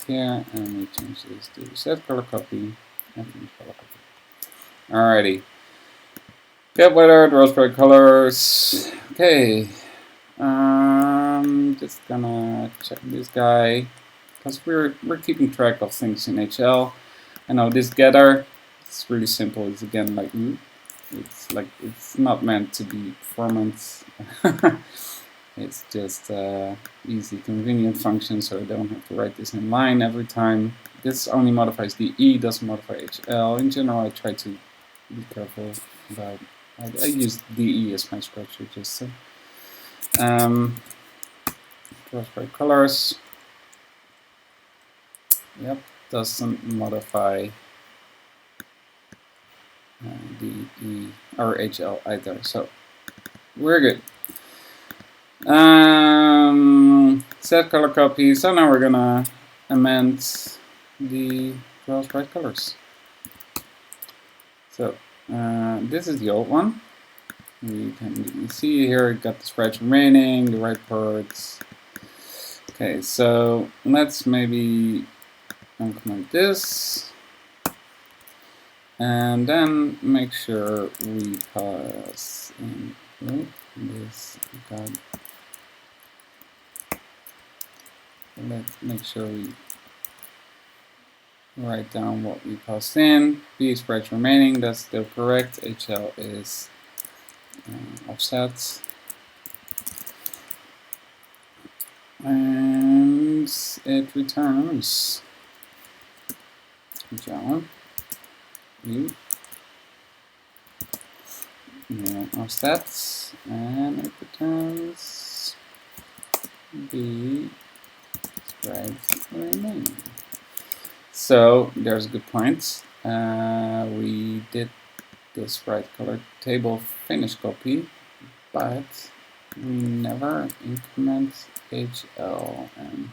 change this to set color copy and finish color copy. Alrighty. Get weather, draw Sprite Colors. Okay. Just gonna check this guy, because we're keeping track of things in HL. I know this getter, it's really simple. It's again like it's not meant to be performance. It's just easy, convenient function, so I don't have to write this in line every time. This only modifies the E, doesn't modify HL. In general, I try to be careful about. I use DE as my structure just so. Sprite Colors. Yep, doesn't modify DE or HL either, so we're good. Set color copy. So now we're gonna amend the Sprite Colors. So this is the old one. You can see here it got the sprites remaining, the right parts. Okay, so let's maybe implement this, and then make sure we pass in this. Let's make sure we write down what we passed in. B is sprites remaining, that's still correct. HL is offset. And it returns John U offset, and it returns B sprites remaining. So there's a good point. We did the sprite color table finish copy, but we never increment HL, and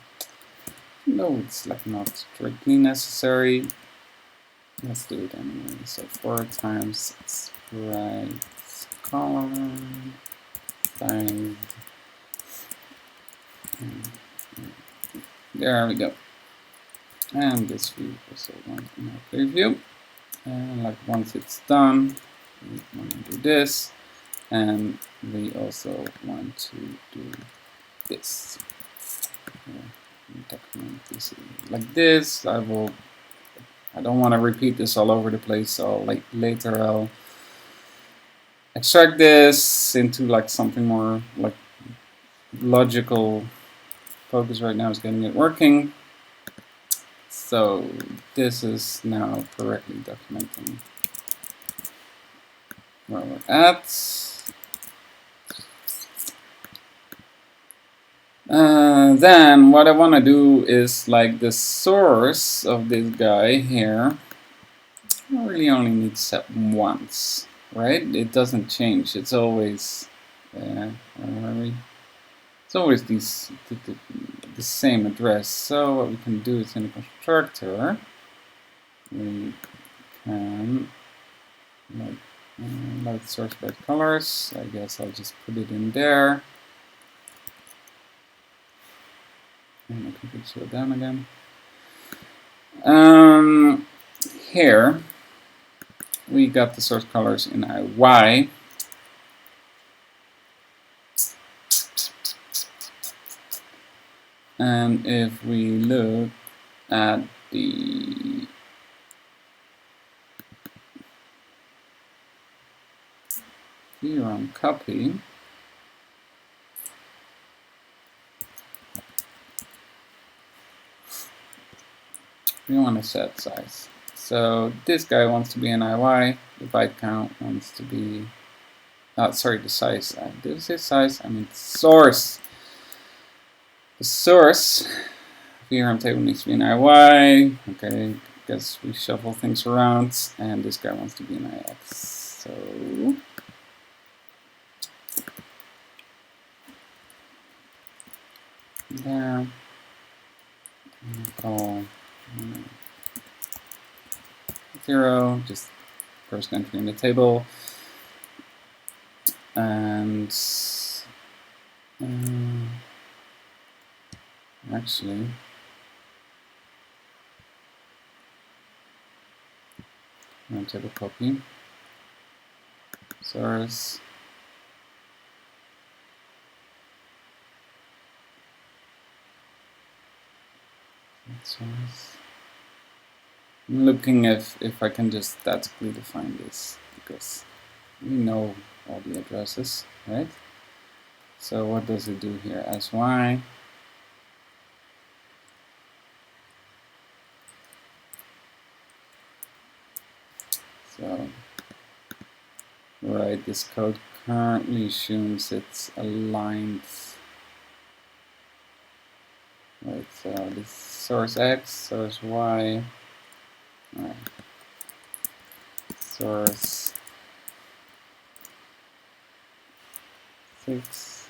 no, it's like not strictly necessary. Let's do it anyway. So 4 times sprite color size. There we go. And this we also want in our preview. And like once it's done, we want to do this, and we also want to do this. Document this like this. I don't want to repeat this all over the place, so like later I'll extract this into like something more like logical. Focus right now is getting it working. So this is now correctly documenting where we're at. Then what I want to do is like the source of this guy here. I really only need set once, right? It doesn't change. It's always it's always the same address. So what we can do is in the constructor we can load source Sprite Colors. I guess I'll just put it in there. And I can put it down again. Here we got the source colors in IY. And if we look at the VRAM copy, we want to set size. So this guy wants to be in IY, the byte count wants to be, sorry, the size. Did I say size? I mean source. The source VRAM table needs to be in IY. Okay, guess we shuffle things around, and this guy wants to be in IX. So there, call 0, just first entry in the table, and actually table copy source I'm looking if I can just statically define this, because we know all the addresses, right? So what does it do here? SY. So, right, this code currently assumes it's aligned. Right, so this is source X, source Y, right. Source 6.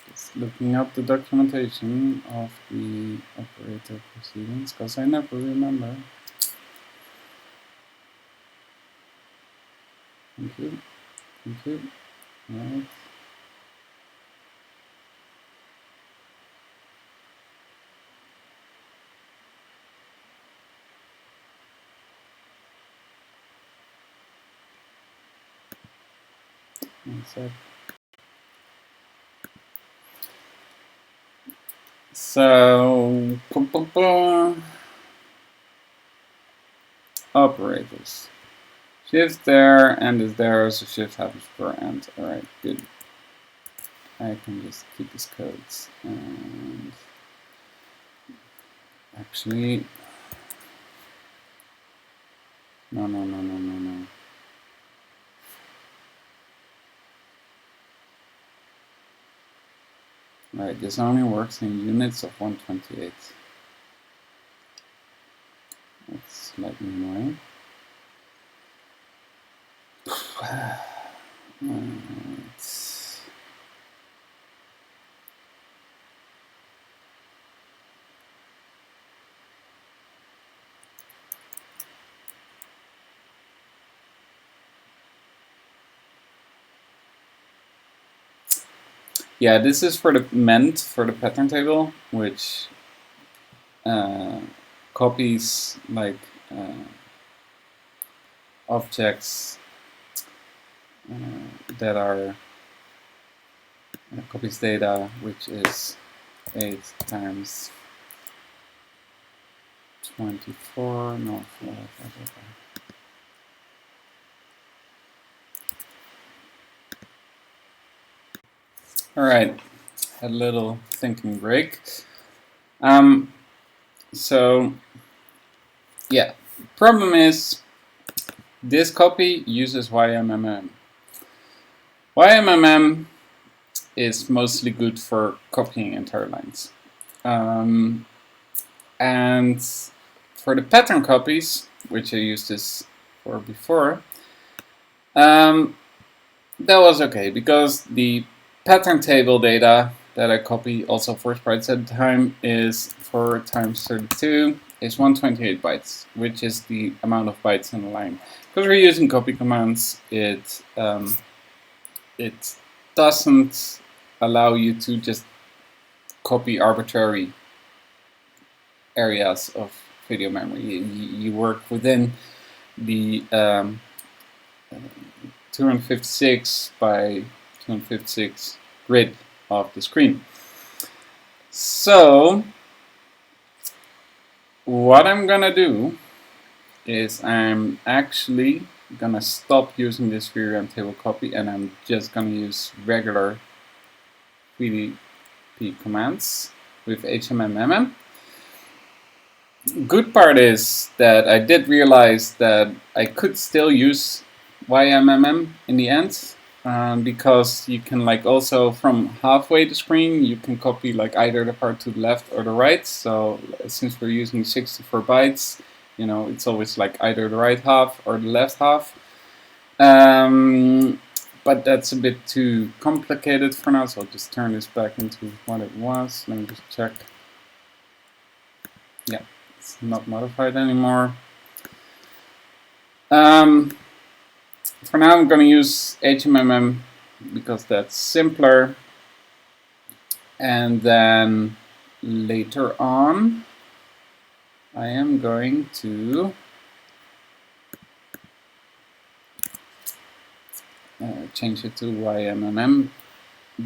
Just looking up the documentation of the operator proceedings, because I never remember. Thank you. Thank you. Right. One sec. So, operators. Shift there, and is there, so shift happens per end. Alright, good. I can just keep these codes. And actually, no. Right, this only works in units of 128. That's slightly annoying. Yeah, this is for the pattern table, which copies like objects that are copies data, which is 8 times 24, no, 4. All right, had a little thinking break. So, yeah, problem is this copy uses YMMM. YMMM is mostly good for copying entire lines. And for the pattern copies, which I used this for before, that was okay, because the pattern table data that I copy also for Sprites at the time is 4 times 32 is 128 bytes, which is the amount of bytes in a line. Because we're using copy commands, it doesn't allow you to just copy arbitrary areas of video memory. You work within the 256 by 256 grid of the screen. So what I'm gonna do is I'm actually gonna stop using this VRAM table copy, and I'm just gonna use regular VDP commands with HMMM. Good part is that I did realize that I could still use YMMM in the end, because you can like also from halfway the screen you can copy like either the part to the left or the right. So since we're using 64 bytes, you know, it's always like either the right half or the left half. But that's a bit too complicated for now, so I'll just turn this back into what it was. Let me just check. Yeah, it's not modified anymore. For now I'm going to use HMMM because that's simpler, and then later on I am going to change it to YMMM,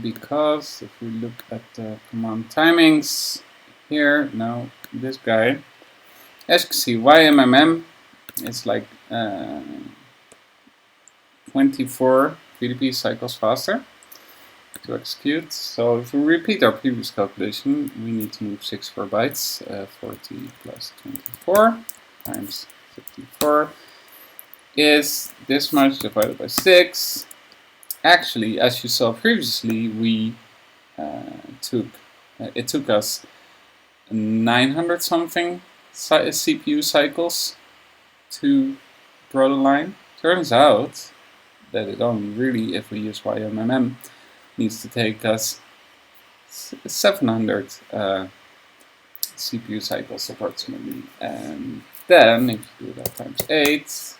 because if we look at the command timings here, now this guy, as you can see, YMMM is like 24 VDP cycles faster to execute. So if we repeat our previous calculation, we need to move 64 bytes, 40 plus 24 times 54 is this much divided by 6. Actually, as you saw previously, we it took us 900 something CPU cycles to draw the line. Turns out that it only really, if we use YMMM, needs to take us 700 CPU cycles approximately. And then if you do that times 8,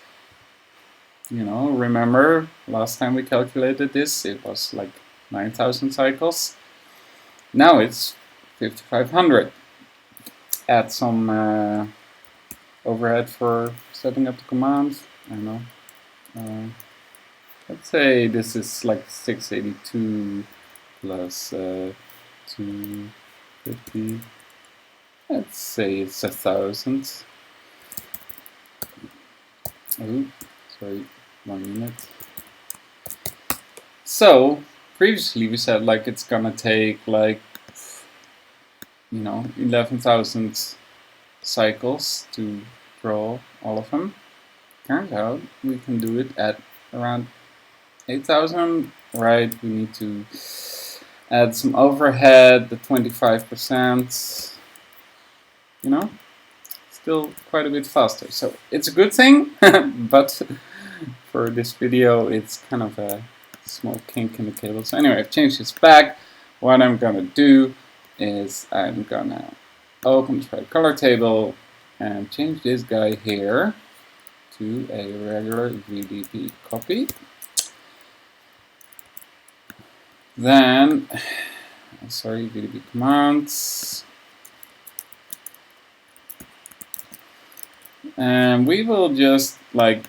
you know, remember last time we calculated this, it was like 9,000 cycles. Now it's 5,500. Add some overhead for setting up the commands. I don't know. Let's say this is like 682 plus 250. Let's say it's 1,000. Oh, sorry, 1 minute. So previously we said like it's gonna take like, you know, 11,000 cycles to draw all of them. Turns out we can do it at around 8,000. Right, we need to add some overhead, the 25%, you know, still quite a bit faster. So it's a good thing, but for this video it's kind of a small kink in the cable. So anyway, I've changed this back. What I'm gonna do is I'm gonna open the Sprite color table and change this guy here to a regular VDP copy. Then, sorry, VDP commands. And we will just, like,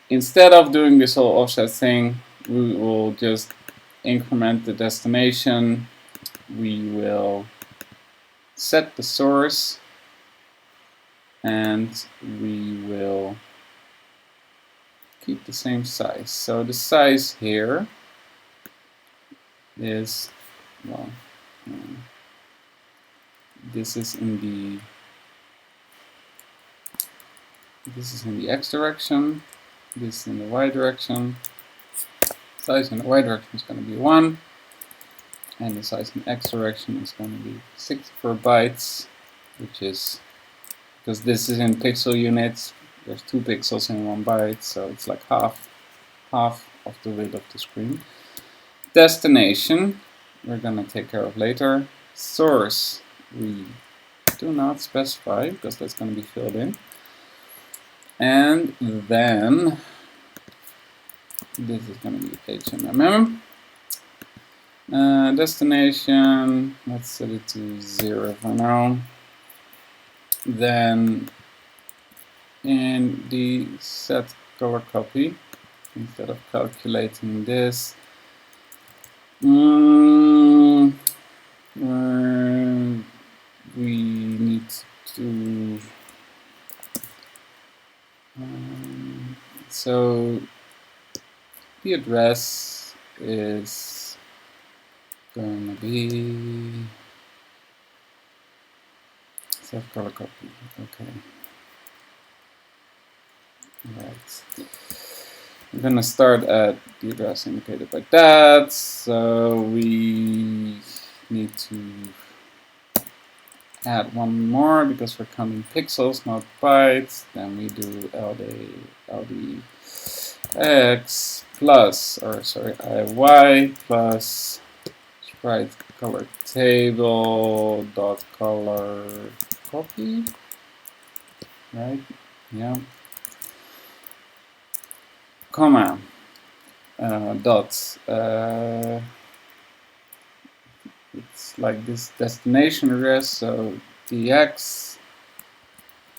instead of doing this whole offset thing, we will just increment the destination. We will set the source and we will keep the same size. So the size here is, well, this is in the X direction, this is in the Y direction. Size in the Y direction is going to be 1, and the size in the X direction is going to be 64 bytes, which is, because this is in pixel units, there's 2 pixels in 1 byte, so it's like half of the width of the screen. Destination, we're going to take care of later. Source, we do not specify, because that's going to be filled in. And then this is going to be HMMM. Destination, let's set it to 0 for now. Then in the set color copy, instead of calculating this, we need to so the address is going to be set color copy. Okay, right. I'm gonna start at the address indicated by that. So we need to add one more because we're counting pixels, not bytes. Then we do LD X plus, or sorry, IY plus Sprite color table dot color copy. Right? Yeah. Comma dot. It's like this destination address, so dx,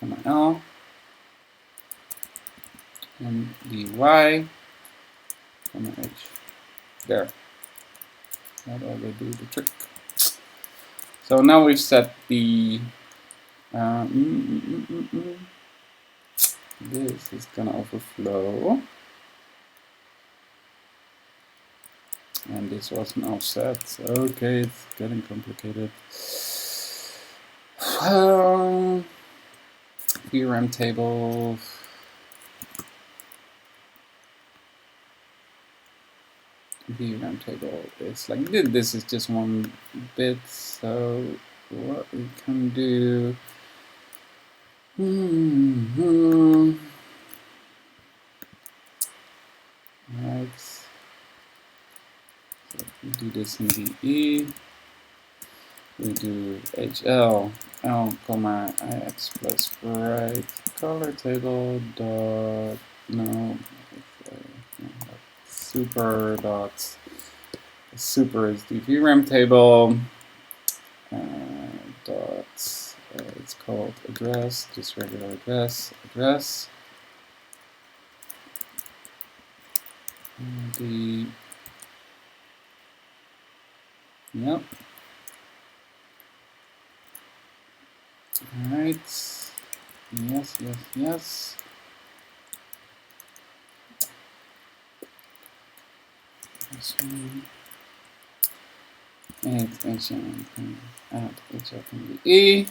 comma L, and dy, comma H. There. That already do the trick. So now we've set the this is gonna overflow, and this was an offset. Okay, it's getting complicated. VRAM table. VRAM table is like this is just one bit. So what we can do. Right. So we do this in DE. We do HL L, comma IX plus Sprite color table dot no super dot super is the VRAM table dot it's called address, just regular address the yep. Alright, yes. This one. And add HL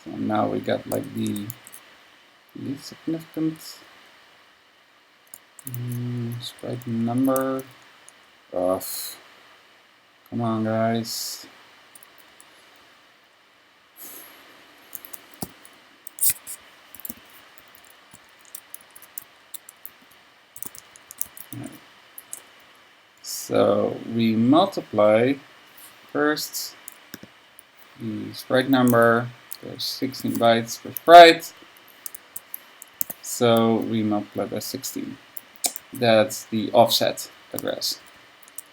So now we got like the least significant sprite number of. Come on, guys. So we multiply first the sprite number. There's 16 bytes per sprite. So we multiply by 16. That's the offset address.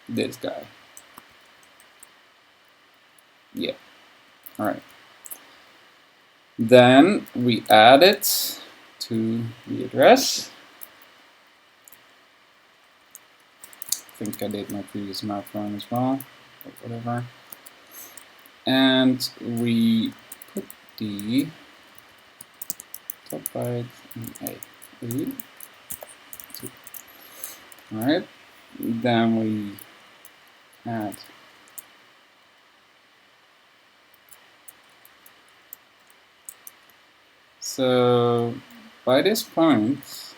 This guy. Yeah. Alright. Then we add it to the address. I think I did my previous math run as well, but whatever. And we put the top byte in A. Alright. Then we add so by this point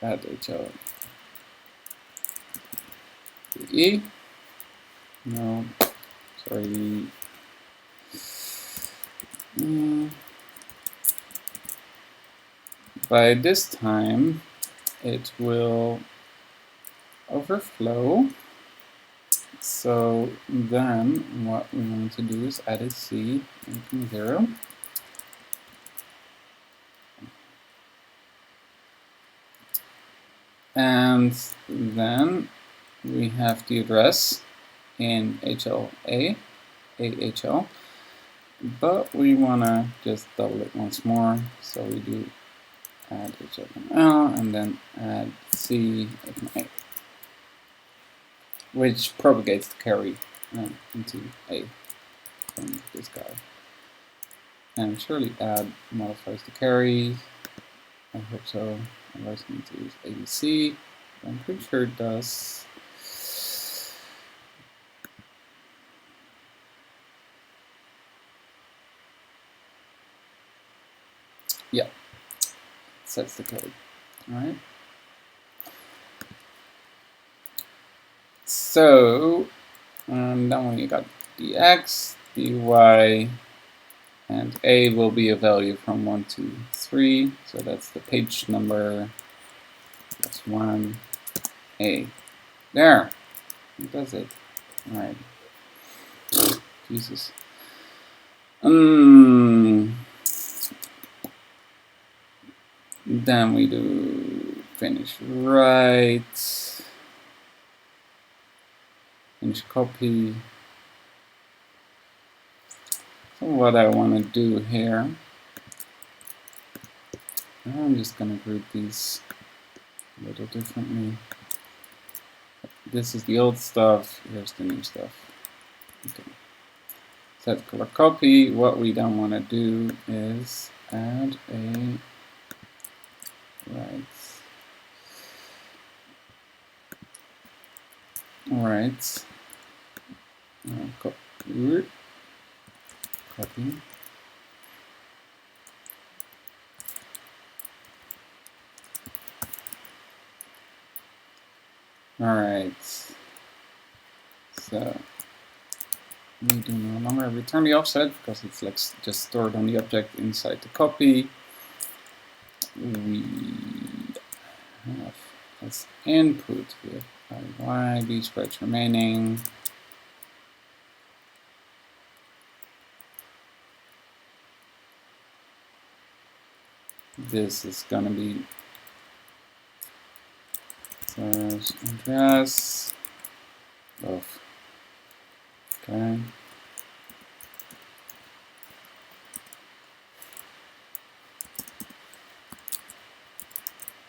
add HL E. No, sorry. By this time, it will overflow. So then, what we want to do is add a C making 0. And then we have the address in HLA, AHL, but we want to just double it once more. So we do add HL and then add C A, which propagates the carry into A from this guy. And surely add modifies the carry. I hope so. Otherwise, I need to use ABC. I'm pretty sure it does. Yeah, it sets the code. All right. So, then when you got the X, the Y, and A will be a value from 1 to 3. So that's the page number. That's 1, A. There. That does it. All right. Jesus. Then we do finish write. Finish copy. So what I want to do here, I'm just going to group these a little differently. This is the old stuff, here's the new stuff. Okay. Set color copy. What we don't want to do is add a Alright. Copy. Alright. So we do no longer return the offset because it's like just stored on the object inside the copy. We have as input with IY, sprites remaining. This is gonna be source address of okay.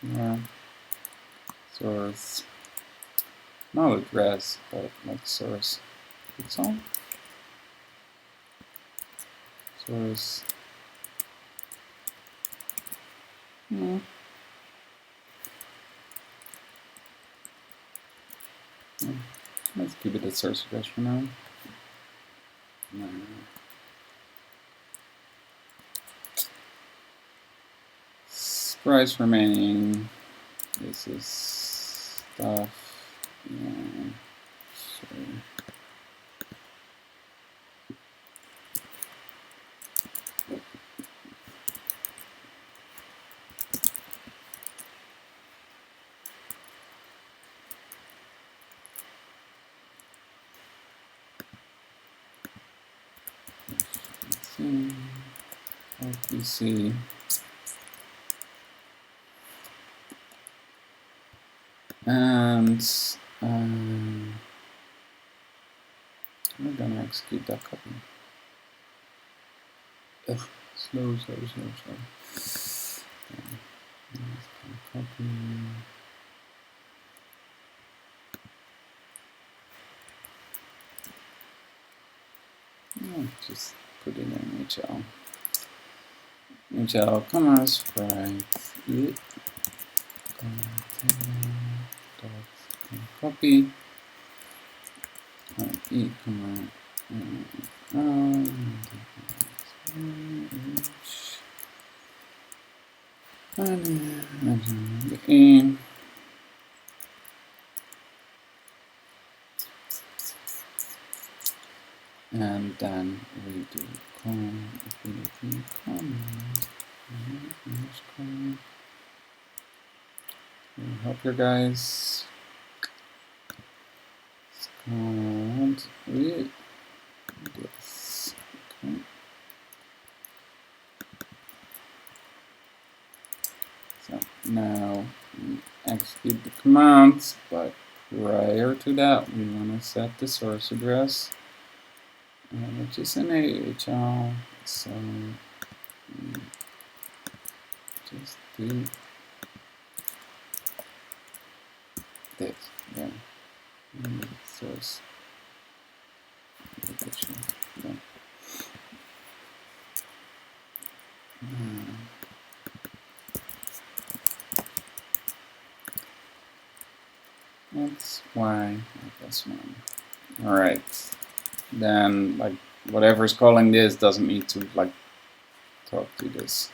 Yeah. Source, not address, but like source pixel. Source. Let's keep it at source address for now. Sprites remaining. This is stuff. Yeah. Sorry. RPC. And we're gonna execute that copy. Ugh, slow. Copy. Oh, just put it in HL. HL, comma, sprite. Copy. E, comma, and then we do help your guys. It's called this. Okay. So now we execute the commands, but prior to that, we want to set the source address, which is an AHL. So just do this. Yeah. Source. Yeah. That's why this one. All right. Then, like, whatever's calling this doesn't need to like talk to this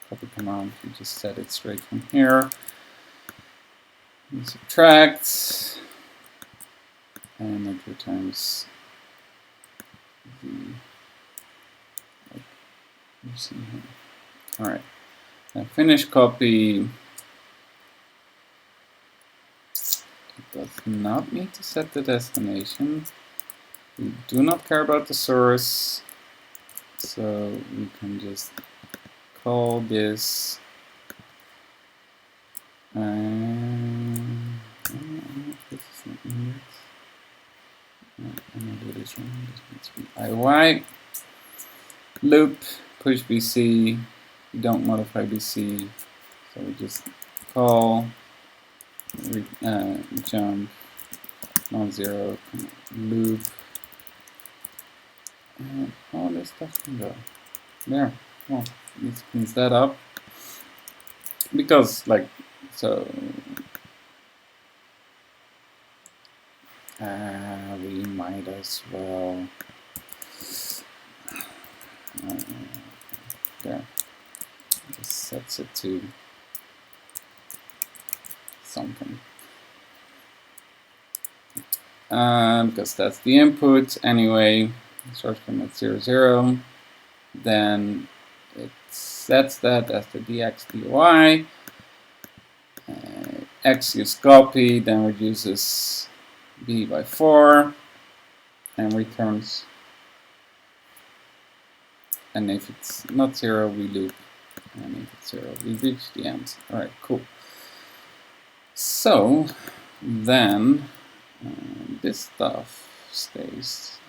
copy command. You just set it straight from here. You subtract, and it returns the. All right. Now finish copy. It does not need to set the destination. We do not care about the source, so we can just call this. This is not index. I'm gonna do this wrong. This needs to be IY. Loop, push BC. We don't modify BC, so we just call jump non-zero loop. All this stuff can go there. Well, this cleans that up because, like, so we might as well there. Just sets it to something. Because that's the input anyway. Source from at 0, 0. Then it sets that as the dx dy. X is copy, then reduces b by 4 and returns. And if it's not 0, we loop. And if it's 0, we reach the end. Alright, cool. So then this stuff stays.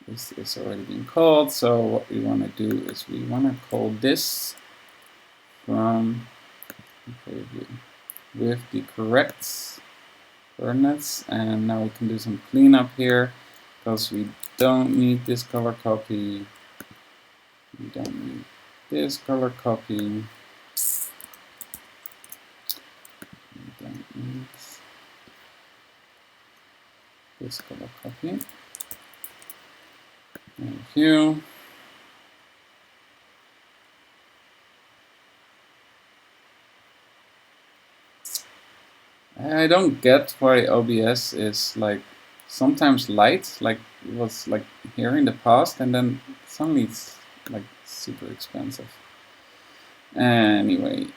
This is already being called, so what we want to do is we want to call this from preview with the correct coordinates, and now we can do some cleanup here because we don't need this color copy. We don't need this color copy. We don't need this color copy. Thank you. I don't get why OBS is like sometimes light, like it was like here in the past, and then suddenly it's like super expensive. Anyway,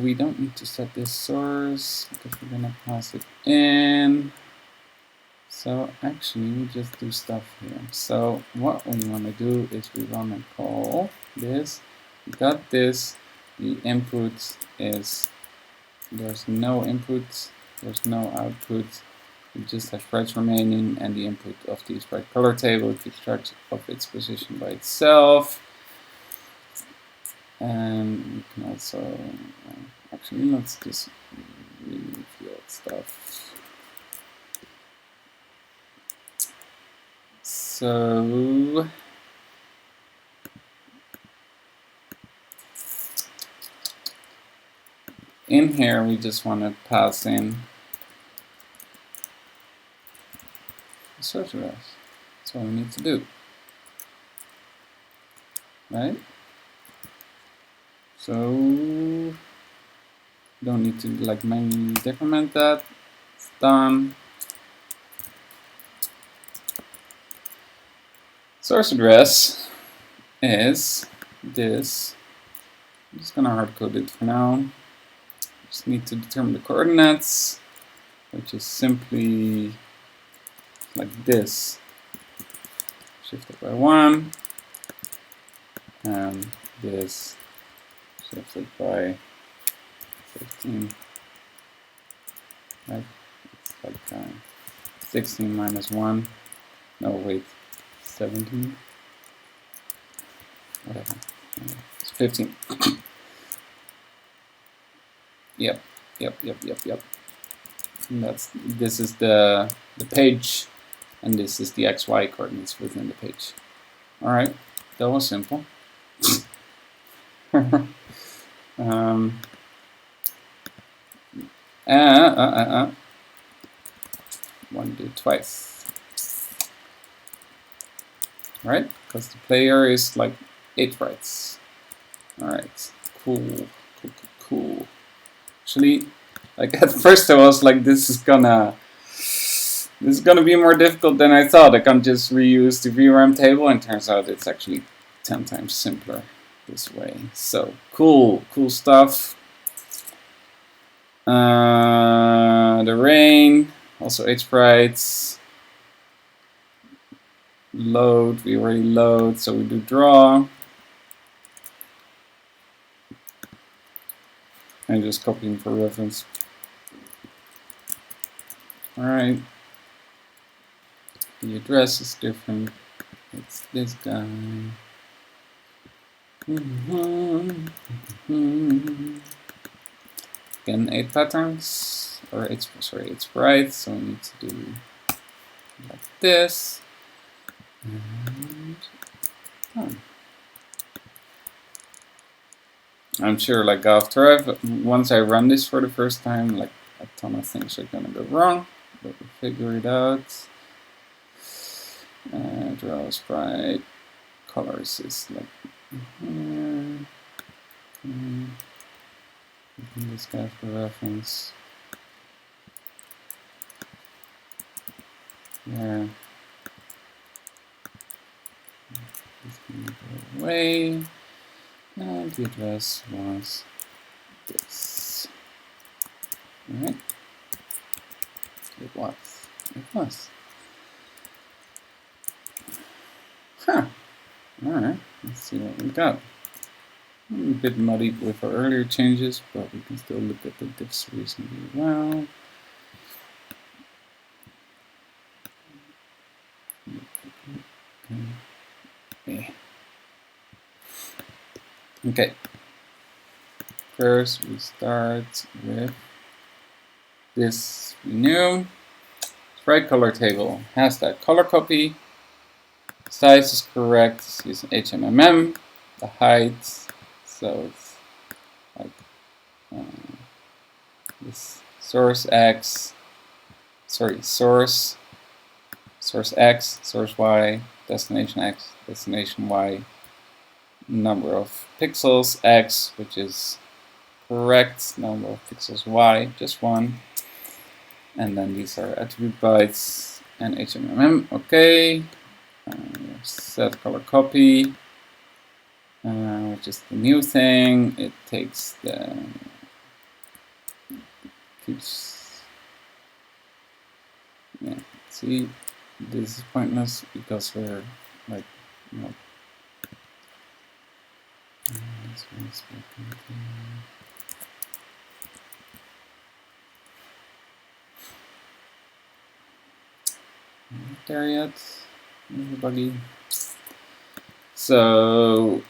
we don't need to set this source because we're gonna pass it in. So actually we just do stuff here. So what we want to do is we want to call this. We got this. The input is, there's no input, there's no output. We just have sprites remaining, and the input of the sprite color table keeps track of its position by itself. And we can also, actually let's just refill stuff. So in here we just want to pass in the source address. That's all we need to do, right? So don't need to like manually decrement that. It's done. Source address is this. I'm just gonna hard code it for now. Just need to determine the coordinates, which is simply like this. Shifted by 1, and this shifted by 15. Right? It's like 16 minus 1. No, wait. 17. Whatever. It's 15. Yep. And this is the page, and this is the XY coordinates within the page. All right, that was simple. Want to do it twice. Right? Because the player is like 8 sprites. Alright, cool. Actually, like at first I was like, this is gonna be more difficult than I thought. I can just reuse the VRAM table, and turns out it's actually 10 times simpler this way. So cool stuff. The rain, also 8 sprites. Load, we already load, so we do draw. And just copying for reference. Alright. The address is different. It's this guy. again 8 patterns, or 8 sprites, so we need to do like this. And I'm sure like once I run this for the first time, like a ton of things are gonna go wrong, but we'll figure it out. Draw sprite colors is like here. This guy for reference. Yeah. This can go away. And the address was this. Alright. It was. It was. Huh. Alright. Let's see what we got. A bit muddy with our earlier changes, but we can still look at the diffs reasonably well. Okay. First, we start with this new Sprite color table. Has that color copy. Size is correct. It's using HMMM. The height, so it's like this source X. Sorry, source X, source Y, destination X, destination Y. Number of pixels X, which is correct. Number of pixels Y, just 1. And then these are attribute bytes and HMMM. Okay. Set color copy, which is the new thing. It takes the yeah. See, this is pointless because we're like not there yet. Everybody. So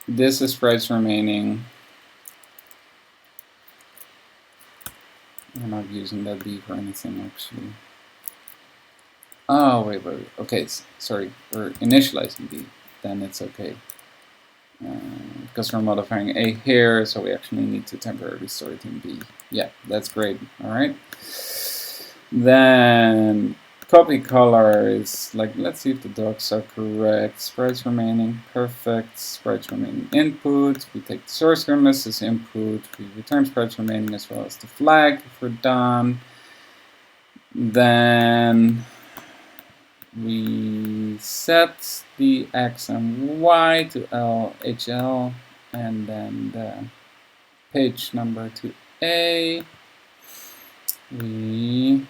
this is sprites remaining. We're not using that B for anything actually. Oh wait. Okay, sorry. We're initializing B. Then it's okay. Because we're modifying A here, so we actually need to temporarily store it in B. Yeah, that's great. All right. Then copy color is like, let's see if the docs are correct. Sprites remaining, perfect. Sprites remaining input. We take the source grimness as input. We return sprites remaining as well as the flag if we're done. Then we set the X and Y to LHL, and then the page number to A. We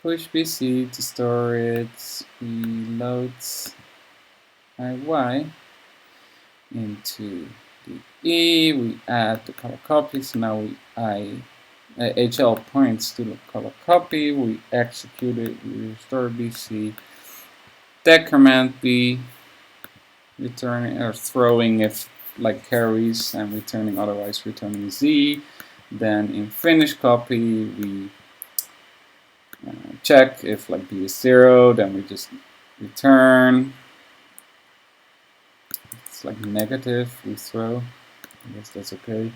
push BC to store it. We load IY into the E. We add the color copy. So now HL points to the color copy. We execute it. We restore BC. Decrement B. Returning or throwing if like carries and returning otherwise returning Z. Then in finish copy we check if like B is 0, then we just return. It's like negative, we throw. I guess that's okay.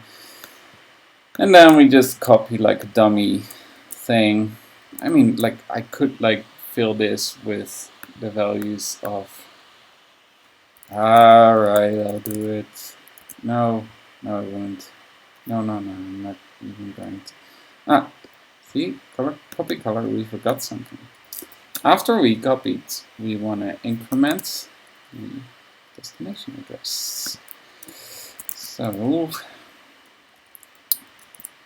And then we just copy like a dummy thing. I mean, like I could like fill this with the values of. Alright, I'll do it. No, I won't. No, I'm not even going to. See, copy color, we forgot something. After we copied, we want to increment the destination address. So,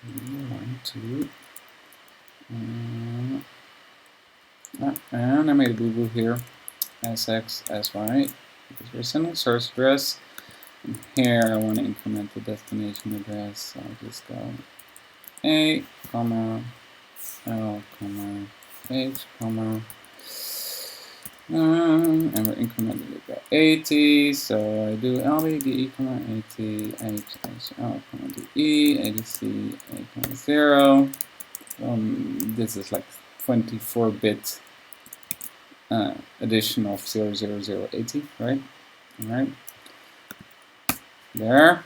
we want to, and I made a boo-boo here, SX, SY, because we're sending source address. And here I want to increment the destination address, so I'll just go A, comma, L, comma, H, comma, And we're incrementing it by 80, so I do LBD, 80, HHL, DE, ADC, 8.0. This is like 24-bit addition of 00080, right? All right. There.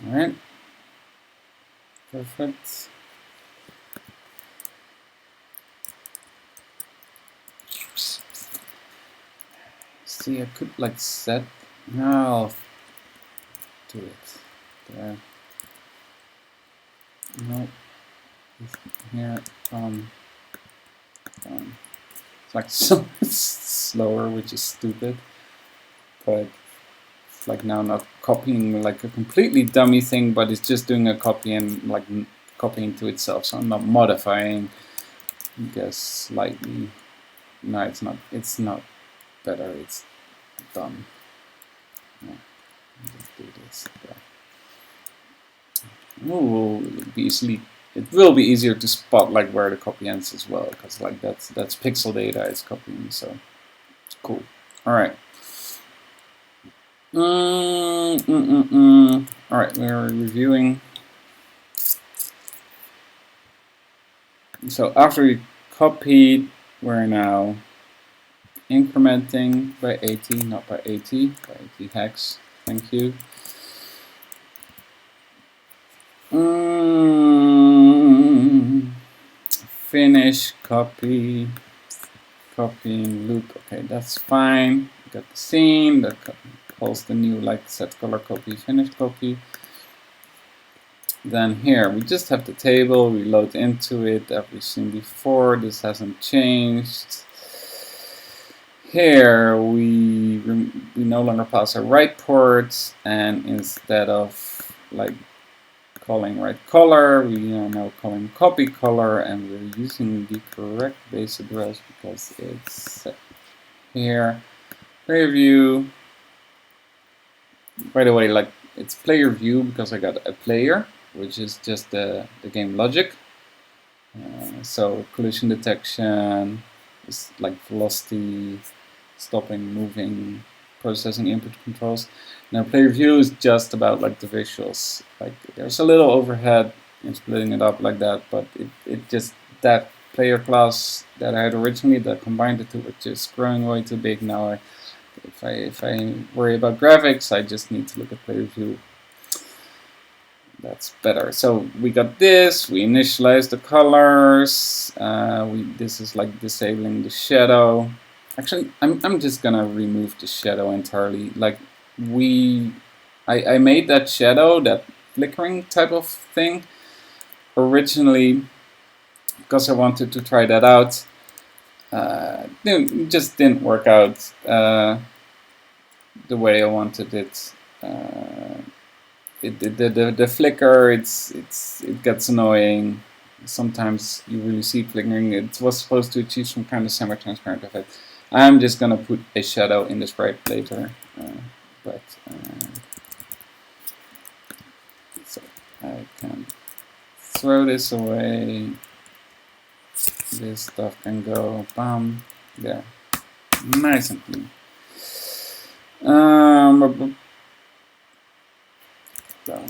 All right. Perfect. See, I could like set. No, I'll do it there. No, here. It's like so slower, which is stupid. But it's like now not copying like a completely dummy thing, but it's just doing a copy and like copying to itself. So I'm not modifying. I guess slightly. No, it's not. It's not better. It's done. No, let's do this. It will be easier to spot like where the copy ends as well, because like that's pixel data it's copying, so it's cool. All right. All right, we're reviewing. So after we copied, we're now incrementing by 80, not by 80, by 80 hex. Thank you. Finish, copy, copying loop. Okay, that's fine. Got the scene that calls the new like set color copy, finish copy. Then here we just have the table. We load into it that we've seen before. This hasn't changed. Here we no longer pass our write port, and instead of like calling write color, we are now calling copy color, and we're using the correct base address because it's here. Player view. By the way, like it's player view because I got a player, which is just the game logic. So collision detection is like velocity, stopping, moving, processing input controls. Now player view is just about like the visuals. Like there's a little overhead in splitting it up like that, but it just that player class that I had originally that combined the two was just growing way too big. Now if I worry about graphics, I just need to look at player view. That's better. So we got this. We initialize the colors. This is like disabling the shadow. Actually, I'm just gonna remove the shadow entirely. Like I made that shadow, that flickering type of thing, originally because I wanted to try that out. It just didn't work out the way I wanted it. The flicker, it gets annoying. Sometimes you really see flickering. It was supposed to achieve some kind of semi-transparent effect. I'm just gonna put a shadow in the sprite later, so I can throw this away. This stuff can go, bam, there, nice and clean. So,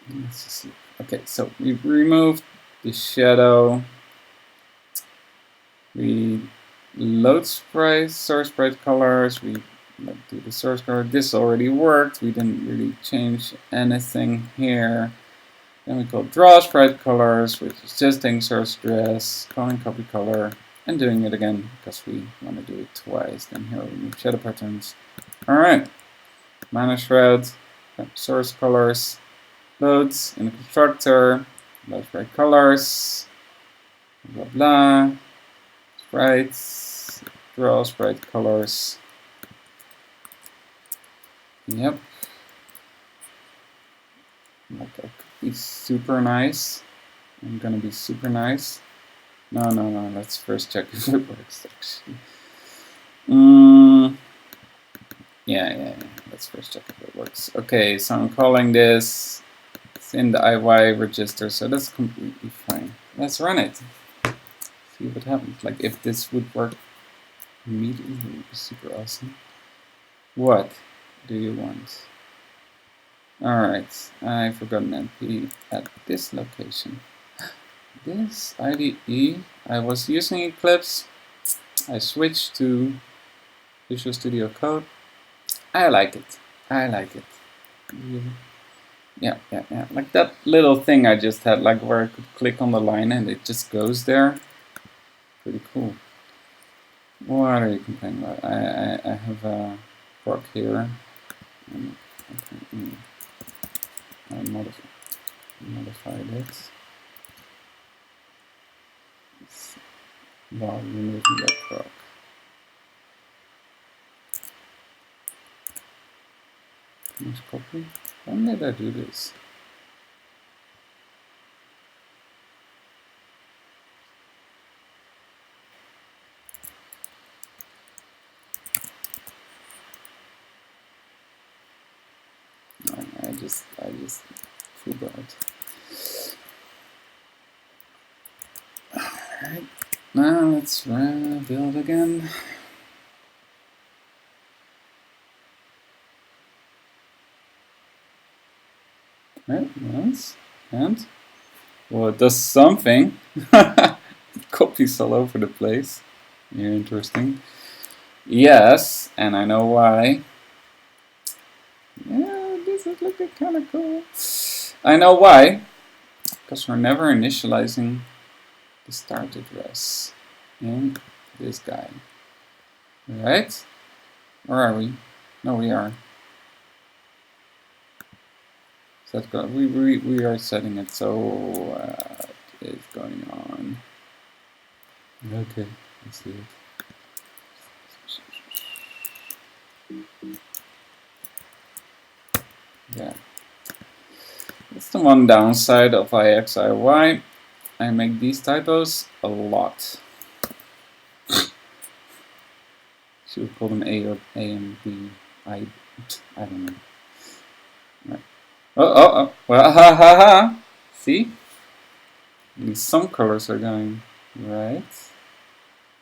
let's see. Okay, so we've removed the shadow. We load sprites, source sprite colors. We do the source color. This already worked. We didn't really change anything here. Then we call draw sprite colors, which is just taking source address, calling copy color, and doing it again because we want to do it twice. Then here we remove shadow patterns. All right, manage route. Source colors, loads in the constructor, load sprite colors, blah blah, sprites, draw sprite colors. Yep. Like I could be super nice. I'm gonna be super nice. No. Let's first check if it works actually. Yeah. Let's first check if it works. Okay, so I'm calling this. It's in the IY register, so that's completely fine. Let's run it. See what happens. Like if this would work immediately, it would be super awesome. What do you want? Alright, I forgot an NP at this location. This IDE, I was using Eclipse. I switched to Visual Studio Code. I like it. I like it. Yeah. Like that little thing I just had, like where I could click on the line and it just goes there. Pretty cool. What are you complaining about? I have a proc here. I modified it. While removing that proc. Finish copy. When did I do this? I just forgot. Alright, now let's build again. Right, once, and well, it does something. Copies all over the place. Yeah, interesting. Yes, and I know why. Yeah, this is looking kind of cool. I know why. Because we're never initializing the start address in this guy. Right? Where are we? No, we are. Set go we are setting it so what is going on? Okay, let's see it. Yeah. That's the one downside of IXIY. I make these typos a lot. Should we call them A or A and B? I don't know. Right. Oh. Well, ha. See? At least some colors are going right.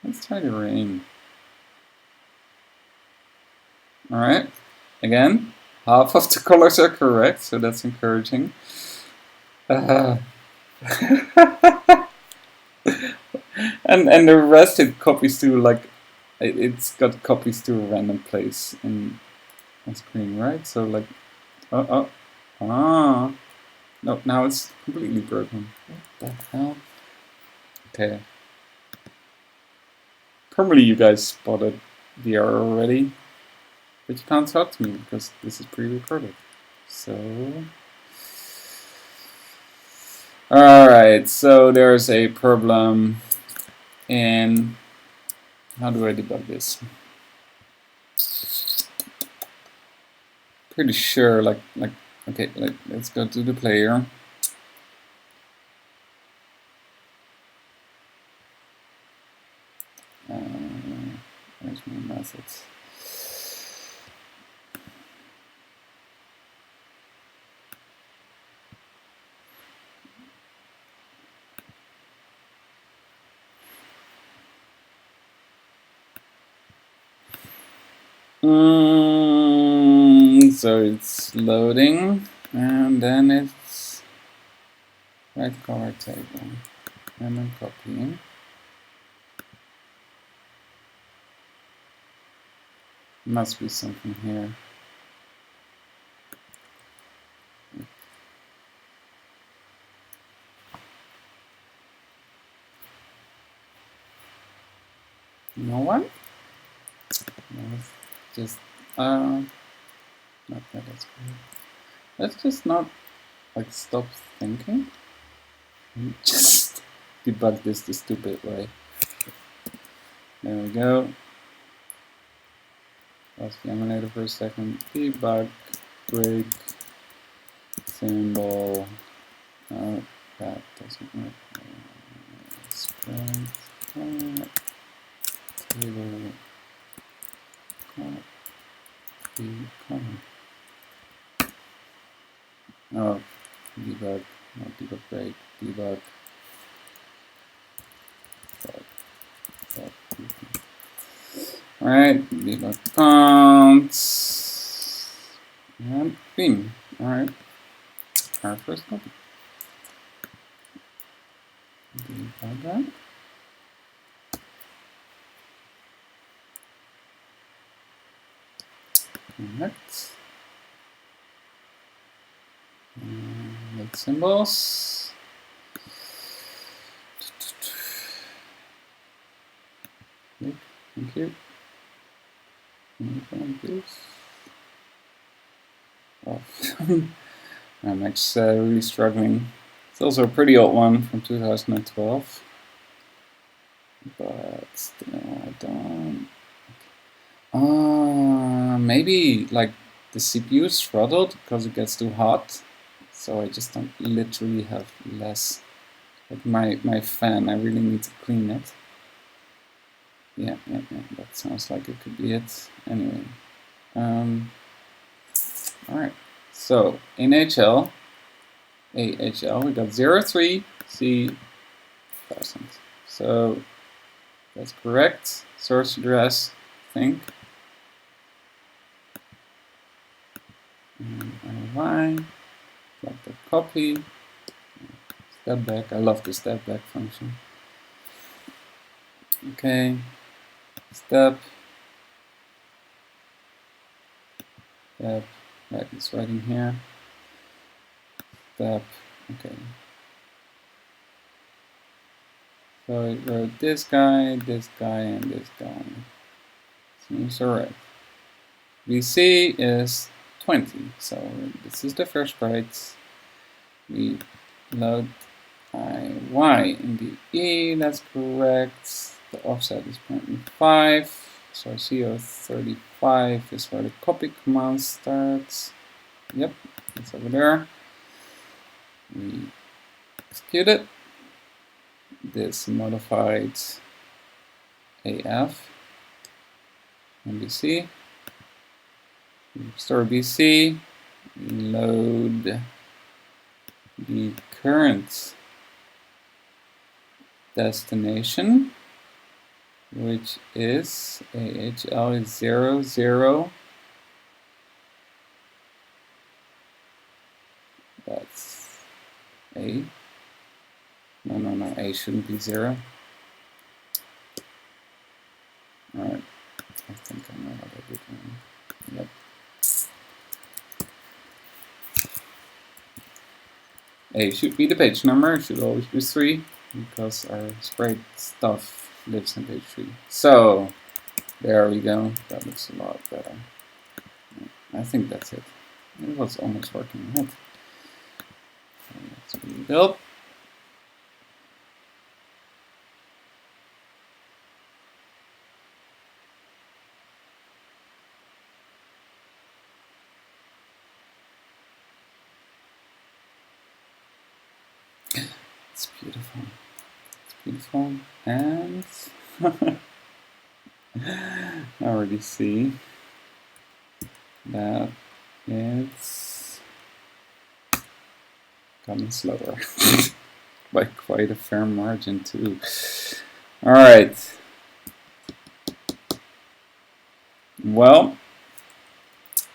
Let's try the rain. Alright. Again, half of the colors are correct, so that's encouraging. And the rest it copies to, like, it's got copies to a random place on screen, right? So like, no, now it's completely broken. What the hell? Okay. Probably you guys spotted the error already, but you can't talk to me because this is pre-recorded. So, alright, so there's a problem in, how do I debug this? Pretty sure, okay, let's go to the player. Where's my methods? So it's loading, and then it's right color table, and then copying. Must be something here. No one? Let's just not that is good. Let's just not like stop thinking. And just debug this the stupid way. There we go. Pause the emulator for a second. Debug break symbol. Oh, that doesn't work. Sprite table. Oh, debug, not debug break, debug. Right, debug counts and beam. All right, our first copy. Debug that. Connect. Make symbols. Thank you. Oh. I'm actually really struggling. It's also a pretty old one from 2012. But still, I don't. Maybe like the CPU is throttled because it gets too hot. So I just don't literally have less. Like my fan, I really need to clean it. Yeah, that sounds like it could be it. Anyway. Alright. So in AHL, we got 03 C 1000. So that's correct. Source address, I think. RY, like the copy. Step back. I love the step back function. Okay. Step. Step. Right, it's right in here. Step. Okay. So it wrote this guy, and this guy. Seems alright. VC is 20. So this is the first sprite. We load IY in the E, that's correct. The offset is 0.5. So CO35 is where the copy command starts. Yep, it's over there. We execute it. This modified AF MBC. Restore BC. Load the current destination, which is AHL is 0, 0. That's A. No, A shouldn't be 0. Alright, I think I know what I did wrong. Yep. A should be the page number, it should always be 3, because our sprite stuff lives in page 3. So, there we go, that looks a lot better. I think that's it. It was almost working right. So let's rebuild. It's beautiful. It's beautiful. And I already see that it's gotten slower by quite a fair margin too. All right. Well,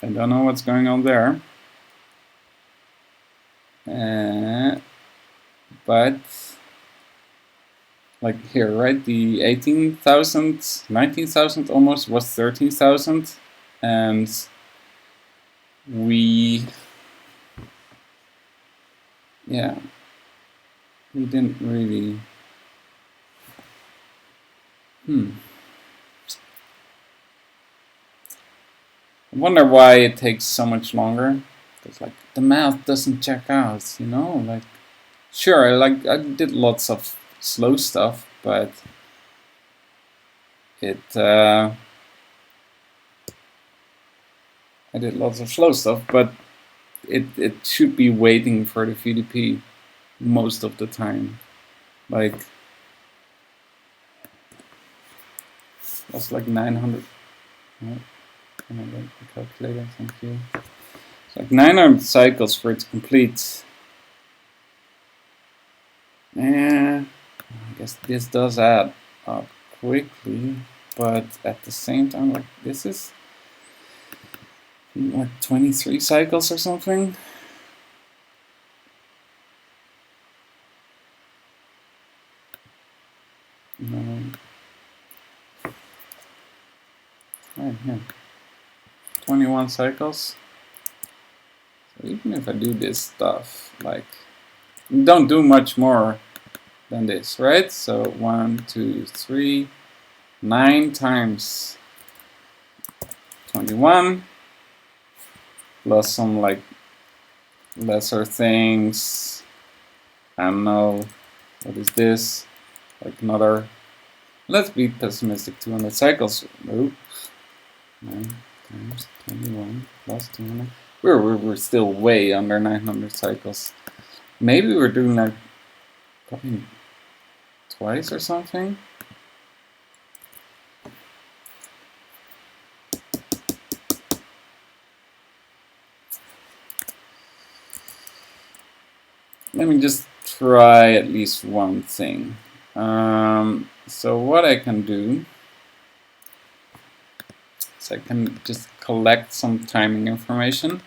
I don't know what's going on there. But like here, right? The 18,000, 19,000 almost was 13,000, and we didn't really. I wonder why it takes so much longer. Because like the math doesn't check out, you know. Like, sure, I did lots of slow stuff, but I did lots of slow stuff, but it should be waiting for the VDP most of the time. Like, that's like 900. Oh, can I get the calculator? Thank you. It's like 900 cycles for it to complete. Yeah, I guess this does add up quickly. but at the same time, like this is like 23 cycles or something. Right here, 21 cycles. So even if I do this stuff, like, don't do much more than this, right? So 1, 2, 3, 9 times 21, plus some like lesser things. I don't know, what is this? Like another, let's be pessimistic, 200 cycles. Oops. 9 times 21 plus 200. We're still way under 900 cycles. Maybe we're doing like probably twice or something. Let me just try at least one thing. So what I can do is I can just collect some timing information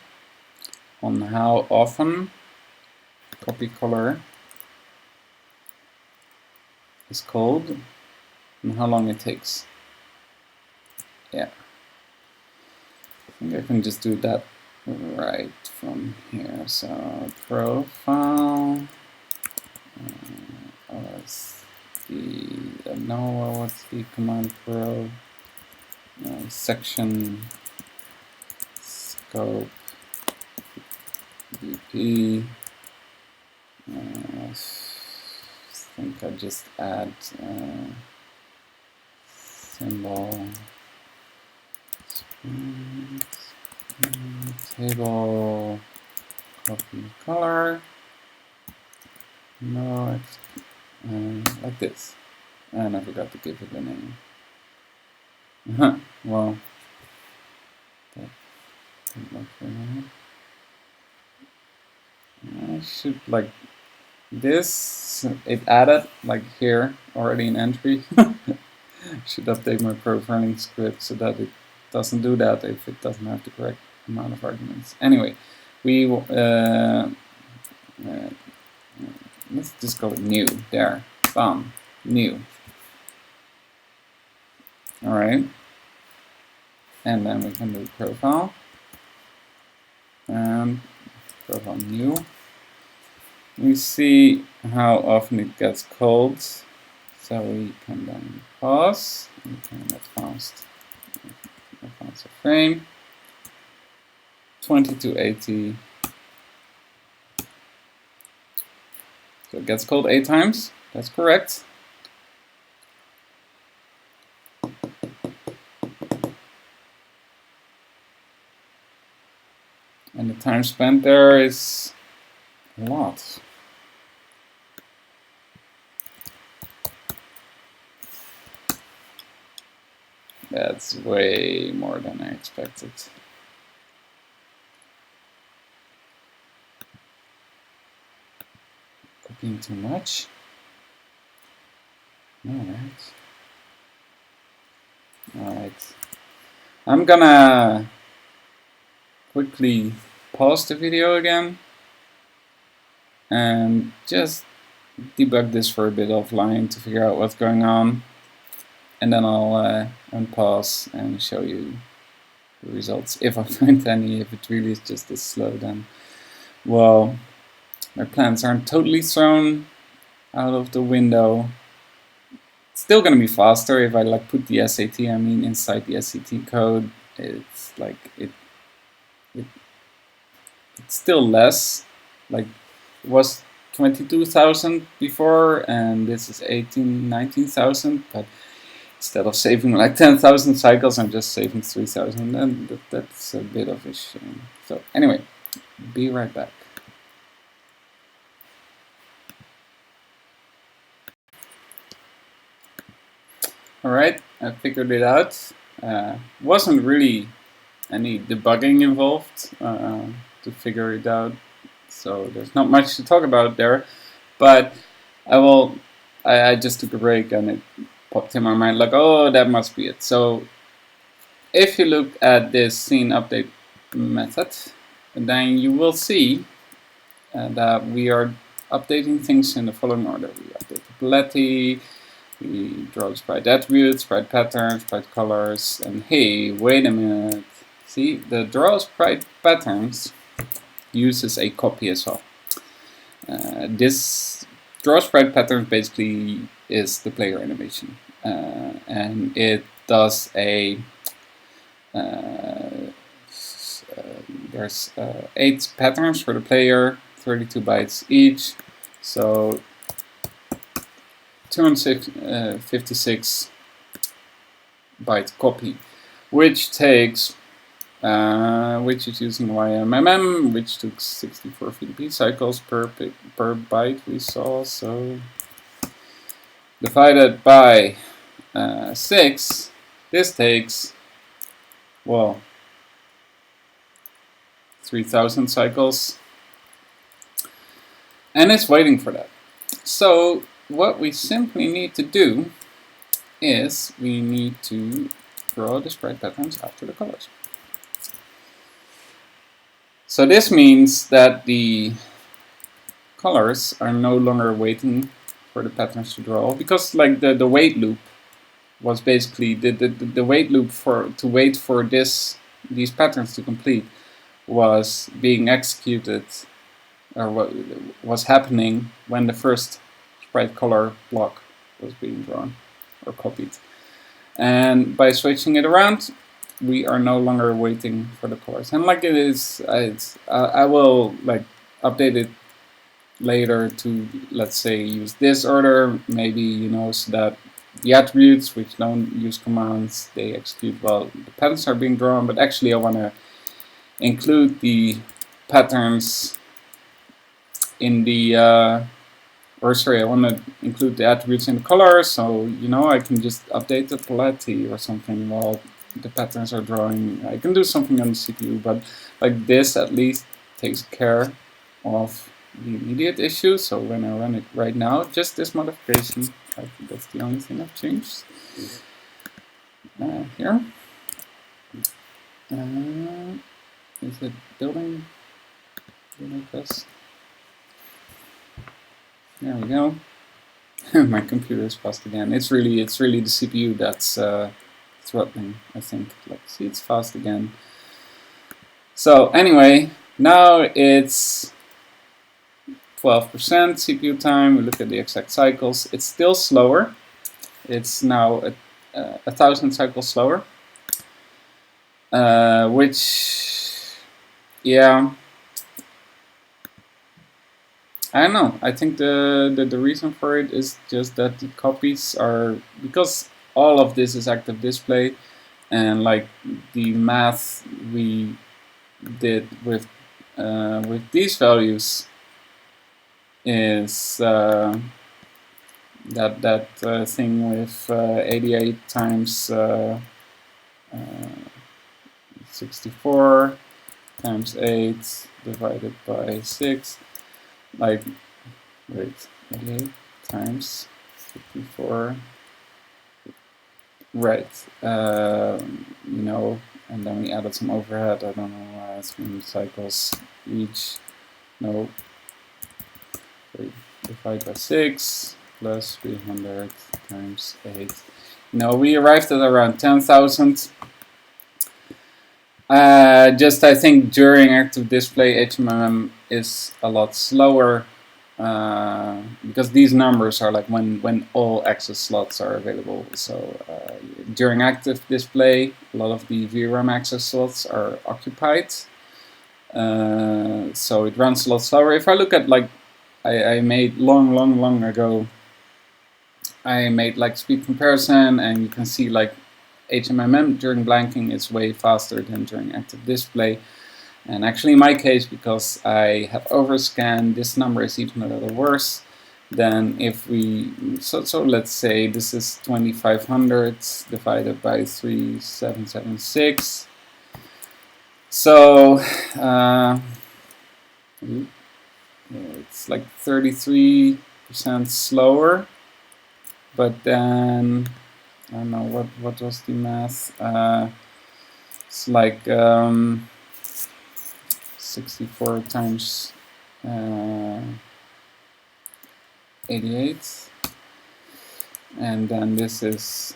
on how often copy color is called and how long it takes. Yeah, I think I can just do that right from here. So profile, what's the command pro? Section, scope, BP. I think I just add symbol, table, copy color. No, it's like this. And I forgot to give it a name. Well, that didn't work very well. I should like this. It added like here already an entry. Should update my profiling script so that it doesn't do that if it doesn't have the correct amount of arguments. Anyway, we let's just call it new. There, boom, new. All right, and then we can do profile and profile new. We see how often it gets called. So we can then pause, we can advance a frame, 20 to 80. So it gets called 8 times, that's correct. And the time spent there is a lot. That's way more than I expected. Copying too much? Alright. Alright. I'm gonna quickly pause the video again and just debug this for a bit offline to figure out what's going on. And then I'll unpause and show you the results, if I find any. If it really is just this slow, then, well, my plans aren't totally thrown out of the window. It's still going to be faster if I like put the SAT, I mean inside the SAT code. It's like, it's still less. Like, it was 22,000 before, and this is 19,000, but instead of saving like 10,000 cycles, I'm just saving 3,000, and that's a bit of a shame. So anyway, be right back. Alright, I figured it out. Wasn't really any debugging involved to figure it out, so there's not much to talk about there, but I just took a break and it popped in my mind like, oh, that must be it. So if you look at this scene update method, then you will see that we are updating things in the following order. We update the palette, we draw the sprite attributes, sprite patterns, sprite colors, and hey, wait a minute. See, the draw sprite patterns uses a copy as well. This draw sprite pattern basically is the player animation, and it does a there's 8 patterns for the player, 32 bytes each, so 256 byte copy, which takes which is using YMMM, which took 64 VDP cycles per byte we saw, so divided by 6, this takes, well, 3000 cycles, and it's waiting for that. So what we simply need to do is we need to draw the sprite patterns after the colors. So this means that the colors are no longer waiting for the patterns to draw, because like the wait loop was basically the wait loop to wait for these patterns to complete was being executed, or what was happening when the first sprite color block was being drawn or copied. And by switching it around, we are no longer waiting for the colors. And like I will like update it later to, let's say, use this order, maybe, you know, so that the attributes which don't use commands, they execute while the patterns are being drawn. But actually I want to include the patterns in the I want to include the attributes in the color, so, you know, I can just update the palette or something while the patterns are drawing. I can do something on the CPU, but like this at least takes care of the immediate issue. So when I run it right now, just this modification, that's the only thing I've changed here. Is it building this? There we go. My computer is fast again. It's really the CPU that's throttling, I think. Like, see, it's fast again. So anyway, now it's 12% CPU time. We look at the exact cycles. It's still slower. It's now 1,000 cycles slower, which, yeah, I don't know. I think the reason for it is just that the copies are, because all of this is active display, and like the math we did with these values is that thing with 88 times 64 times 8 divided by 6. Like, wait, 88 times 54, right, you know, and then we added some overhead, I don't know, 300 cycles each, no, wait, divide by 6, plus 300 times 8, no, we arrived at around 10,000. Just I think during active display HMMM is a lot slower, because these numbers are like when all access slots are available. So during active display, a lot of the VRAM access slots are occupied, so it runs a lot slower. If I look at, like, I made long ago, I made like speed comparison, and you can see like HMMM during blanking is way faster than during active display. And actually in my case, because I have overscanned, this number is even a little worse than if we, so let's say this is 2500 divided by 3776. So it's like 33% slower. but then I don't know what was the math. It's like 64 times 88, and then this is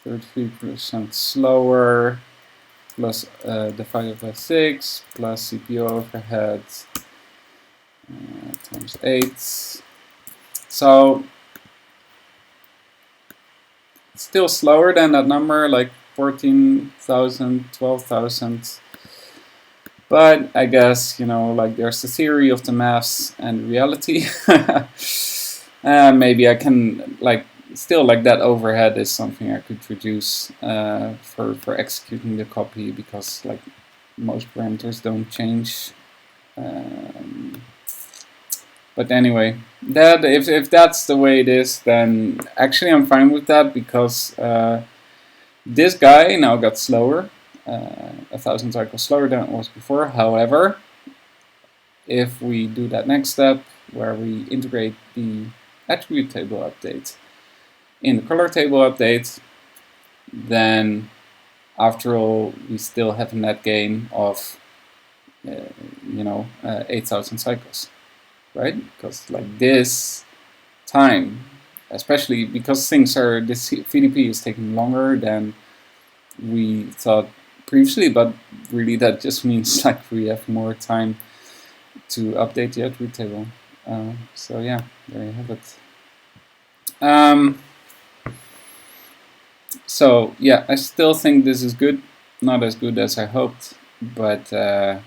33% slower, plus divided by 6, plus CPU overhead times 8. So it's still slower than that number, like 14,000, 12,000. But I guess, you know, like there's the theory of the maths and reality. Maybe I can, like, still like that overhead is something I could reduce for executing the copy, because like most parameters don't change. But anyway, that if that's the way it is, then actually I'm fine with that, because this guy now got slower, 1,000 cycles slower than it was before. However, if we do that next step where we integrate the attribute table update in the color table update, then after all we still have a net gain of 8,000 cycles, right? Because like this time, especially because this VDP is taking longer than we thought previously, but really that just means like we have more time to update the attribute table. So yeah, there you have it. So yeah, I still think this is good. Not as good as I hoped, but still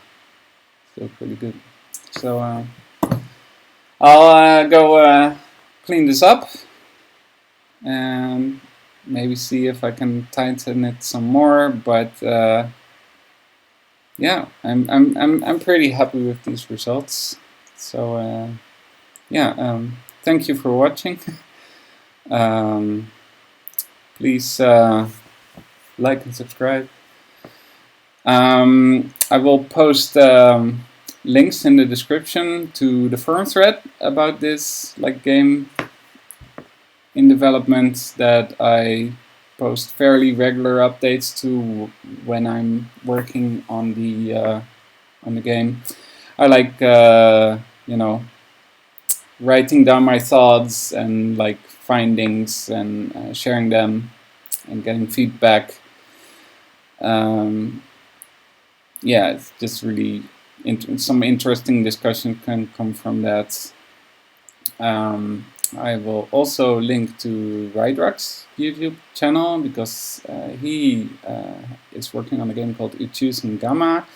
pretty good. So I'll go clean this up and maybe see if I can tighten it some more. But yeah, I'm pretty happy with these results. So yeah, thank you for watching. Please like and subscribe. I will post links in the description to the forum thread about this like game in development that I post fairly regular updates to when I'm working on the game. I like writing down my thoughts and like findings and sharing them and getting feedback. Yeah, it's just really some interesting discussion can come from that. I will also link to Reidrac's YouTube channel, because he is working on a game called Utsusen Gamma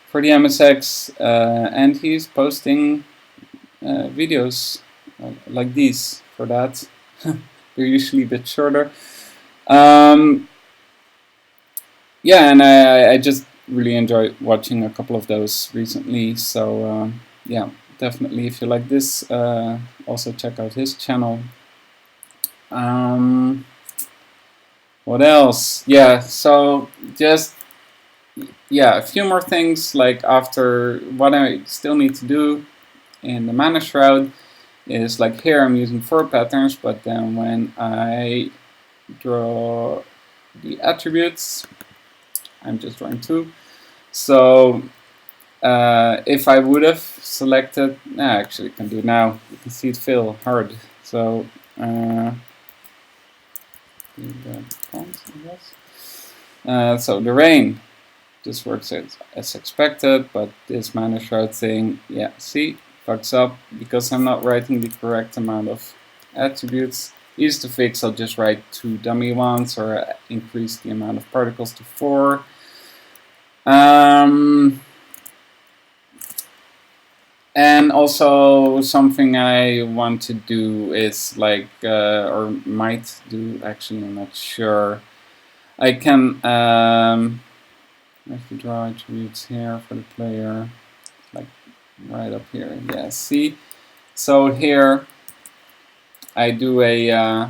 for the MSX, and he's posting videos like these for that. They're usually a bit shorter. Yeah, and I just really enjoyed watching a couple of those recently. So yeah, definitely if you like this, also check out his channel. What else? Yeah, so just a few more things. Like after what I still need to do in the mana shroud is like here I'm using 4 patterns, but then when I draw the attributes, I'm just drawing 2. So if I would have selected, actually I can do it now. You can see it feel hard. So so the rain just works as expected, but this mana shroud thing, yeah, see, fucks up because I'm not writing the correct amount of attributes. Easy to fix, I'll just write 2 dummy ones or increase the amount of particles to 4. And also something I want to do is like, or might do, actually I'm not sure. I can have to draw attributes here for the player, like right up here. Yeah, see? So here I do a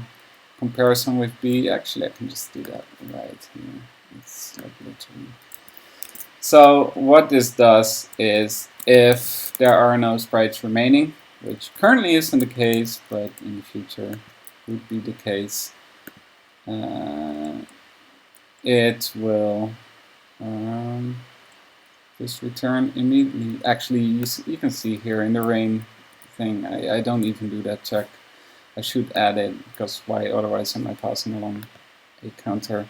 comparison with B. Actually, I can just do that right here. It's like literally. So what this does is, if there are no sprites remaining, which currently isn't the case, but in the future would be the case, it will just return immediately. Actually, you can see here in the rain thing, I don't even do that check. I should add it, because why otherwise am I passing along a counter?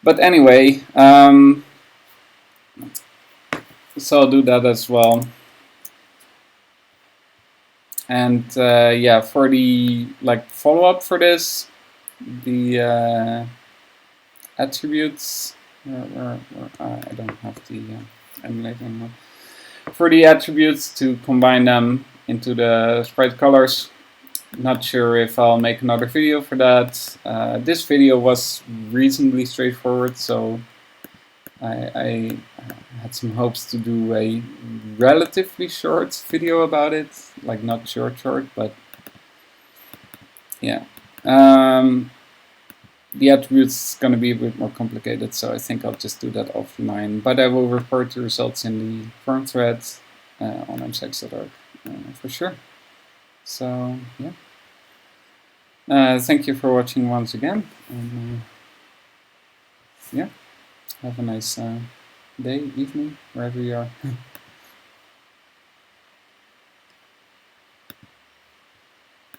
But anyway, so I'll do that as well. And yeah, for the follow-up for this, the attributes, I don't have the emulator anymore. For the attributes, to combine them into the Sprite Colors. Not sure if I'll make another video for that. This video was reasonably straightforward, so I had some hopes to do a relatively short video about it. Like, not short, but yeah. The attributes is going to be a bit more complicated, so I think I'll just do that offline. But I will report the results in the forum thread on msex.org for sure. So, yeah. Thank you for watching once again. And, yeah, have a nice day, evening, wherever you are.